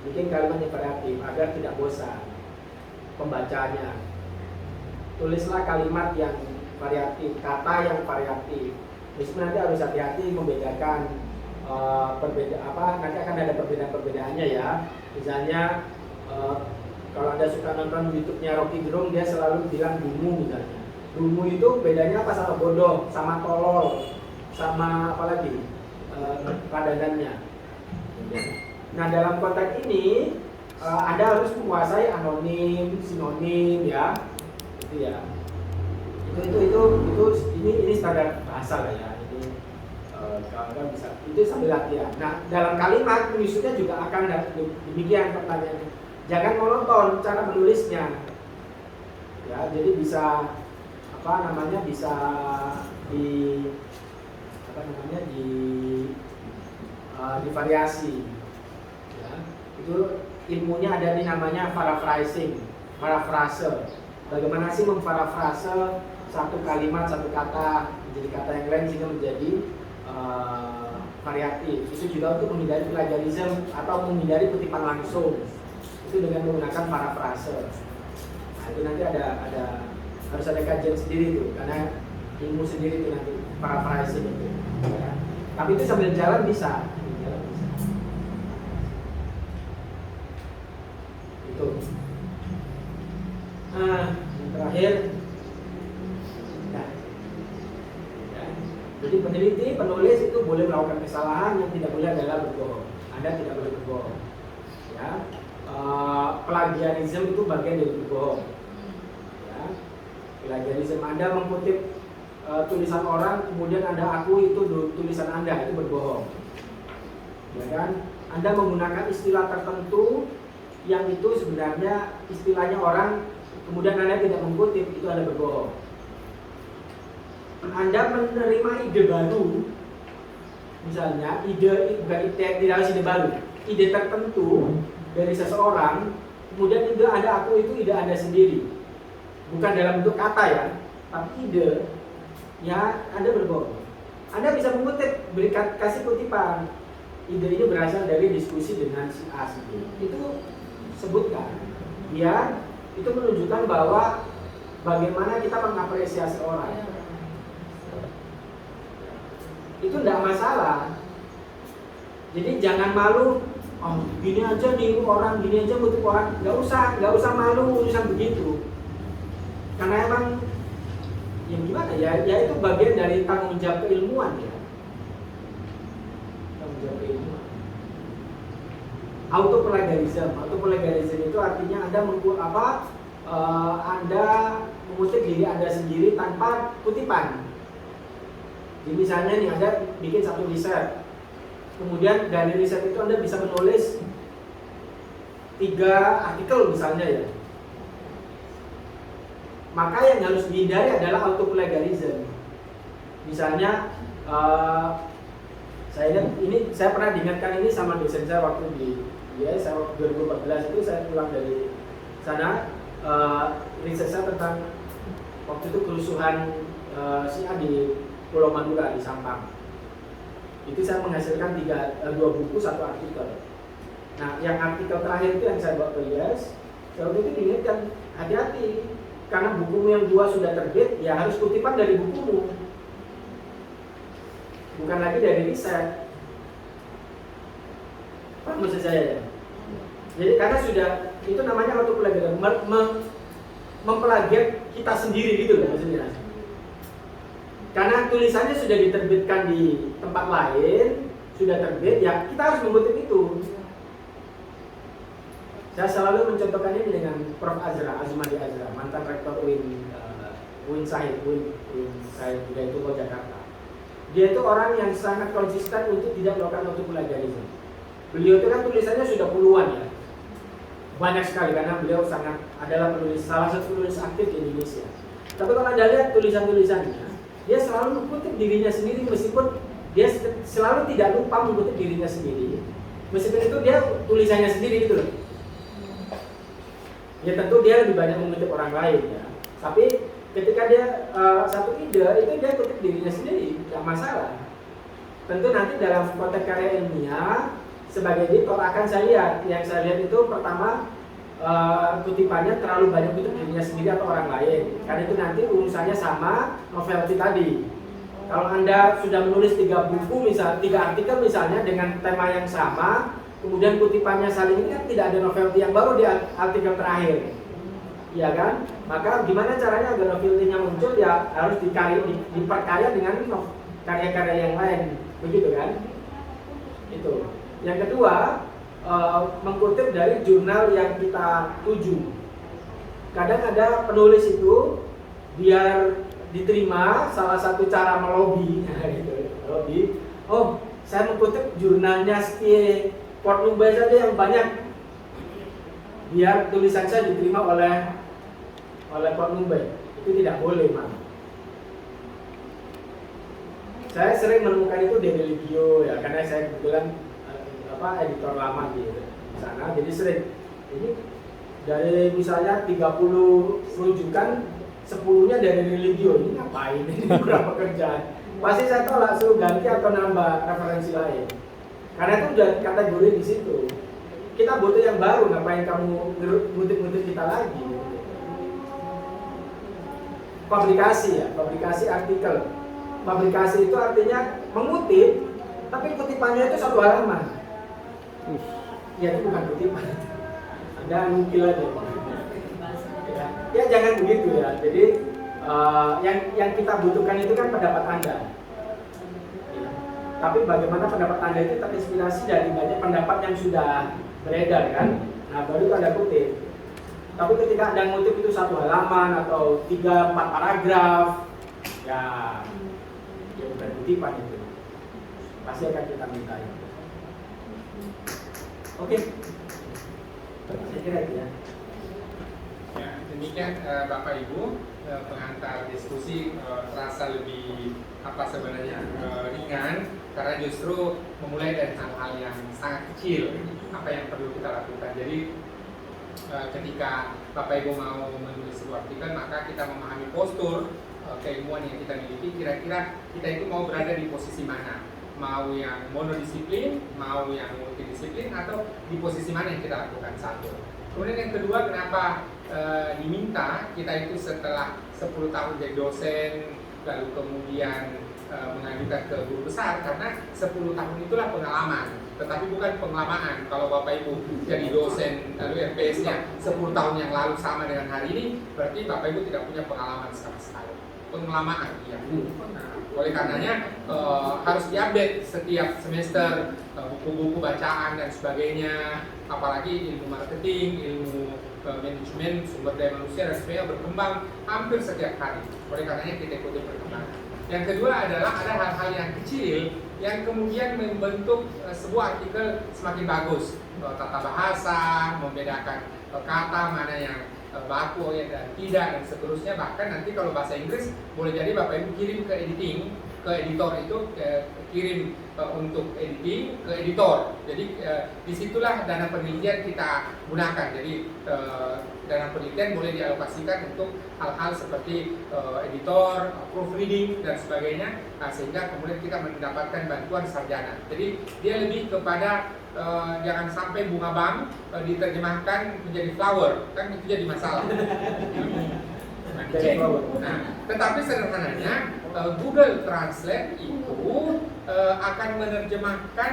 Bikin kalimatnya variatif agar tidak bosan pembacanya. Tulislah kalimat yang variatif, kata yang variatif. Meskipun nanti harus hati-hati membedakan nanti akan ada perbedaan-perbedaannya ya. Misalnya kalau Anda suka nonton YouTube-nya Rocky Gerung, dia selalu bilang dungu misalnya. Dungu itu bedanya apa sama bodoh, sama tolol, sama apa lagi? Padadannya. Nah dalam konteks ini Anda harus menguasai anonim, sinonim ya, itu ya. Ini standar bahasa lah ya. Ini kalau bisa itu sambil latihan. Nah dalam kalimat penyusunnya juga akan demikian pertanyaannya. Jangan monoton cara menulisnya. Ya jadi bisa bisa divariasi. Itu ilmunya ada di namanya paraphrasing, parafrase. Bagaimana sih memparafrase satu kalimat, satu kata menjadi kata yang lain sehingga menjadi variatif. Itu juga untuk menghindari plagiarisme atau menghindari kutipan langsung. Itu dengan menggunakan parafrase. Nah, itu nanti harus ada kajian sendiri tuh, karena ilmu sendiri itu nanti paraphrasing itu. Ya. Tapi itu sambil jalan bisa. Nah, yang terakhir Jadi peneliti, penulis itu boleh melakukan kesalahan, yang tidak boleh adalah berbohong. Anda tidak boleh berbohong. Ya, plagiarisme itu bagian dari berbohong. Ya, plagiarisme, Anda mengutip tulisan orang, kemudian Anda akui itu tulisan Anda, itu berbohong. Ya kan? Anda menggunakan istilah tertentu yang itu sebenarnya istilahnya orang, kemudian Anda tidak mengutip, itu Anda berbohong. Anda menerima ide baru, misalnya bukan tidak harus ide baru, ide tertentu dari seseorang, kemudian ide Anda akui itu ide Anda sendiri, bukan dalam bentuk kata ya, tapi ide, ya Anda berbohong. Anda bisa mengutip, berikan kasih kutipan, ide ini berasal dari diskusi dengan si A si B, itu sebutkan, ya itu menunjukkan bahwa bagaimana kita mengapresiasi orang. Itu tidak masalah. Jadi jangan malu, oh gini aja niru orang, gini aja ngutip orang, nggak usah malu urusan begitu. Karena emang yang gimana ya itu bagian dari tanggung jawab keilmuan ya. Tanggung jawab keilmuan. Autoplagiarism itu artinya Anda Anda mengutip diri Anda sendiri tanpa kutipan. Jadi misalnya nih Anda bikin satu riset, kemudian dari riset itu Anda bisa menulis 3 artikel misalnya ya. Maka yang harus dihindari adalah autoplagiarism. Misalnya saya pernah diingatkan ini sama dosen saya waktu saya waktu 2014 itu saya pulang dari sana, riset saya tentang waktu itu kerusuhan si A di Pulau Madura di Sampang. Itu saya menghasilkan 2 buku 1 artikel. Nah, yang artikel terakhir itu yang saya bawa ke IAS, saya waktu itu diingatkan hati-hati karena bukumu yang 2 sudah terbit, ya harus kutipan dari bukumu, bukan lagi dari riset. Apa maksud saya ya? Jadi karena sudah itu namanya autoplagiarisme, memplagiat kita sendiri gitu loh maksudnya. Karena tulisannya sudah diterbitkan di tempat lain, sudah terbit, ya kita harus mengutip itu. Saya selalu mencontohkan ini dengan Prof. Azumadi Azra, mantan rektor UIN Syahid juga itu di Jakarta. Dia itu orang yang sangat konsisten untuk tidak melakukan autoplagiarisme. Beliau itu kan tulisannya sudah puluhan ya, banyak sekali karena beliau adalah salah satu penulis aktif di Indonesia. Tapi kalau Anda lihat tulisan-tulisannya, dia selalu mengutip dirinya sendiri, meskipun dia selalu tidak lupa mengutip dirinya sendiri. Meskipun itu dia tulisannya sendiri gitu loh. Ya tentu dia lebih banyak mengutip orang lain ya. Tapi ketika dia satu ide itu dia kutip dirinya sendiri, tidak masalah. Tentu nanti dalam konteks karya ilmiah sebagai editor akan saya lihat. Yang saya lihat itu pertama kutipannya terlalu banyak kutip dirinya sendiri atau orang lain, karena itu nanti urusannya sama novelty tadi. Kalau Anda sudah menulis 3 buku, 3 artikel misalnya dengan tema yang sama, kemudian kutipannya saling ini kan tidak ada novelty yang baru di artikel terakhir, ya kan? Maka gimana caranya agar novelty-nya muncul? Ya harus diperkaya dengan karya-karya yang lain, begitu kan? Itu. Yang kedua, mengutip dari jurnal yang kita tuju. Kadang ada penulis itu biar diterima, salah satu cara melobi, gitu. Oh, saya mengutip jurnalnya Port Nubai saja yang banyak, biar tulisan saya diterima oleh Port Nubai. Itu tidak boleh, Mas. Saya sering menemukan itu di Religio ya, karena saya kebetulan editor lama di sana, jadi sering ini dari misalnya 30 rujukan 10-nya dari Religio, ini ngapain, ini berapa kerjaan, pasti saya tolak, suruh ganti atau nambah referensi lain, karena itu udah kategori di situ. Kita butuh yang baru, ngapain kamu ngutip-ngutip kita lagi. Publikasi artikel. Publikasi itu artinya mengutip, tapi kutipannya itu 1 halaman. Ya itu bukan kutipan, Anda nukil aja. Ya jangan begitu ya. Jadi yang kita butuhkan itu kan pendapat Anda. Tapi bagaimana pendapat Anda itu terinspirasi dari banyak pendapat yang sudah beredar kan? Nah, baru Anda kutip. Tapi ketika Anda ngutip itu satu halaman atau 3-4 paragraf, ya bukan kutipan itu. Pasti akan kita minta itu. Oke. Saya kira itu ya. Ya, demikian Bapak Ibu, pengantar diskusi terasa lebih sebenarnya ringan karena justru memulai dari hal-hal yang sangat kecil apa yang perlu kita lakukan. Jadi ketika Bapak Ibu mau menulis sebuah artikel, maka kita memahami postur keilmuan yang kita miliki, kira-kira kita itu mau berada di posisi mana, mau yang monodisiplin, mau yang multidisiplin, atau di posisi mana yang kita lakukan satu. Kemudian yang kedua, kenapa diminta kita itu setelah 10 tahun jadi dosen, lalu kemudian mengajukan ke guru besar, karena 10 tahun itulah pengalaman, tetapi bukan penglamaan. Kalau Bapak Ibu jadi dosen lalu RPS-nya 10 tahun yang lalu sama dengan hari ini, berarti Bapak Ibu tidak punya pengalaman sama sekali. Penglamaan, ya. Nah, oleh karenanya harus diupdate setiap semester buku-buku bacaan dan sebagainya, apalagi ilmu marketing, ilmu manajemen, sumber daya manusia dan sebagainya berkembang hampir setiap hari. Oleh karenanya kita ikuti perkembangan. Yang kedua adalah ada hal-hal yang kecil yang kemudian membentuk sebuah artikel semakin bagus. Tata bahasa, membedakan kata mana yang baku ya dan tidak dan seterusnya. Bahkan nanti kalau bahasa Inggris boleh jadi Bapak Ibu kirim ke editing, ke editor itu kirim untuk editing ke editor. Jadi disitulah dana penelitian kita gunakan. Jadi dana penelitian boleh dialokasikan untuk hal-hal seperti editor, proofreading dan sebagainya, sehingga kemudian kita mendapatkan bantuan sarjana. Jadi dia lebih kepada jangan sampai bunga bank diterjemahkan menjadi flower, kan itu jadi masalah. Nah, tetapi sederhananya Google Translate itu akan menerjemahkan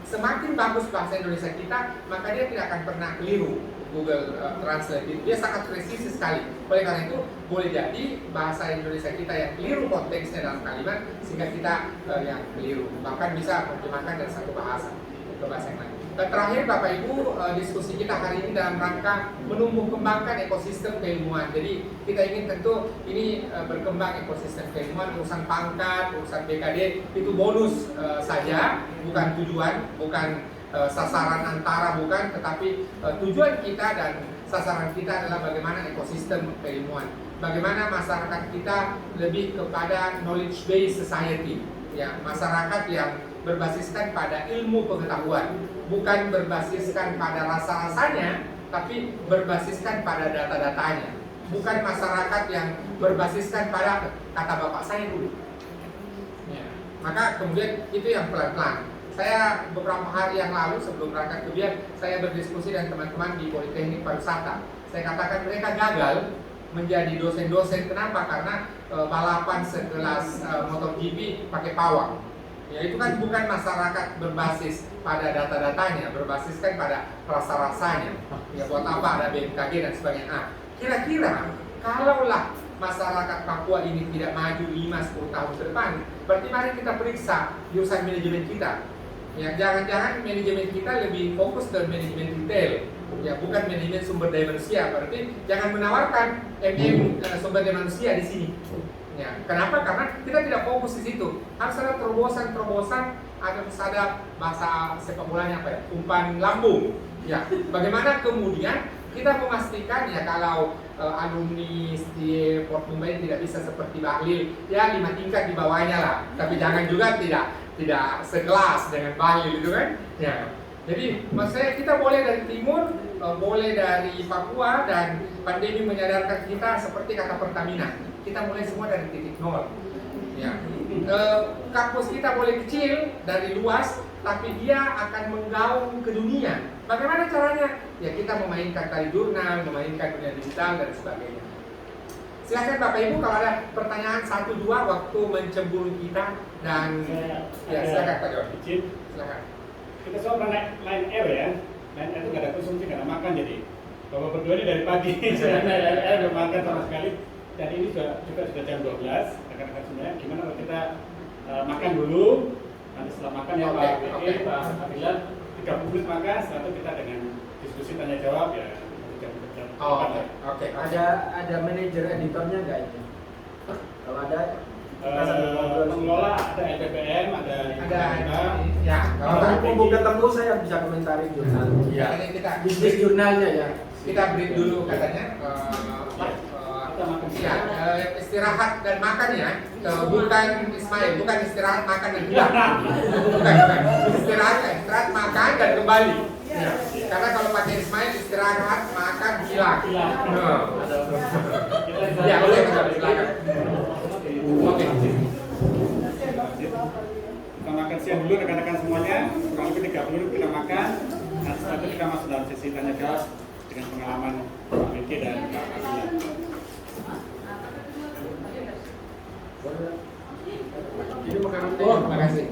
semakin bagus bahasa Indonesia kita, maka dia tidak akan pernah keliru. Google Translate itu dia sangat presisi sekali. Oleh karena itu boleh jadi bahasa Indonesia kita yang keliru konteksnya dalam kalimat, sehingga kita yang keliru. Bahkan bisa menerjemahkan dari satu bahasa ke bahasa yang lain. Terakhir Bapak Ibu, diskusi kita hari ini dalam rangka menumbuh kembangkan ekosistem keilmuan. Jadi kita ingin tentu ini berkembang ekosistem keilmuan, urusan pangkat, urusan BKD itu bonus saja, bukan tujuan, bukan sasaran antara, bukan, tetapi tujuan kita dan sasaran kita adalah bagaimana ekosistem keilmuan, bagaimana masyarakat kita lebih kepada knowledge based society, ya, masyarakat yang berbasiskan pada ilmu pengetahuan, bukan berbasiskan pada rasa-rasanya, tapi berbasiskan pada data-datanya, bukan masyarakat yang berbasiskan pada kata bapak saya dulu. Ya. Maka kemudian itu yang pelan-pelan. Saya beberapa hari yang lalu sebelum berangkat ke Biak, saya berdiskusi dengan teman-teman di Politeknik Pariwisata. Saya katakan mereka gagal menjadi dosen-dosen. Kenapa? Karena balapan sekelas MotoGP pakai pawang. Ya, itu kan bukan masyarakat berbasis pada data-datanya, berbasiskan pada rasa-rasanya. Ya, buat apa ada BMKG dan sebagainya. Nah, kira-kira kalaulah masyarakat Papua ini tidak maju 5-10 tahun ke depan, berarti mari kita periksa jurusan manajemen kita. Ya, jangan-jangan manajemen kita lebih fokus ke manajemen retail, ya, bukan manajemen sumber daya manusia. Berarti jangan menawarkan sumber daya manusia di sini. Ya, kenapa? Karena kita tidak fokus di situ. Harus ada terobosan-terobosan, ada bahasa sepak bolanya apa ya? Umpan lambung. Ya, bagaimana kemudian kita memastikan ya kalau alumni di Port Mumbai tidak bisa seperti Bahlil, ya 5 tingkat di bawahnya lah. Tapi jangan juga tidak sekelas dengan Bahlil itu kan. Ya. Jadi maksud saya kita boleh dari timur, boleh dari Papua, dan pandemi menyadarkan kita seperti kata Pertamina. Kita mulai semua dari titik nol. Ya. Kampus kita boleh kecil dari luas, tapi dia akan menggaung ke dunia. Bagaimana caranya? Ya kita memainkan tali jurnal, memainkan dunia digital dan sebagainya. Silakan Bapak Ibu kalau ada pertanyaan 1-2 waktu mencemburu kita dan ya silakan Pak Jor. Silakan. Kita semua pernah naik Lion Air ya. Lion Air itu nggak ada konsumsi, nggak ada makan, jadi Bapak berdua ini dari pagi sudah naik Lion Air, belum makan sama sekali. Dan ini juga sudah jam 12. Rekan-rekan semuanya, gimana kalau kita makan dulu. Nanti setelah makan ya Oke, Pak BK, oke. Pak Abdillah 30 menit makan. Setelah itu kita dengan diskusi tanya jawab ya. jam Oh, 4 ya. oke. Ada manajer editornya nggak ini? Kalau ada, kita sambil ngobrol. Pengelola ada LPPM, ada Ya, Kalau mumpung ketemu saya bisa komentarin jurnal. Ya, kita Bisnis jurnalnya ya. kita break dulu katanya. Kita makan Ya, istirahat dan makan ya. Bukan Ismail, bukan istirahat makan dan hilang. Bukan. Istirahat makan dan kembali. Ya. Karena kalau pakai Ismail istirahat makan hilang. Hilang. No. Ya, boleh silakan. Oke. Kita makan siang dulu rekan-rekan semuanya. Kurang lebih 30 menit kita makan. Nah, setelah itu kita masuk dalam sesi tanya jawab dengan pengalaman Pak BK dan Pak Abdillah. Ini makanan Oh, terima kasih.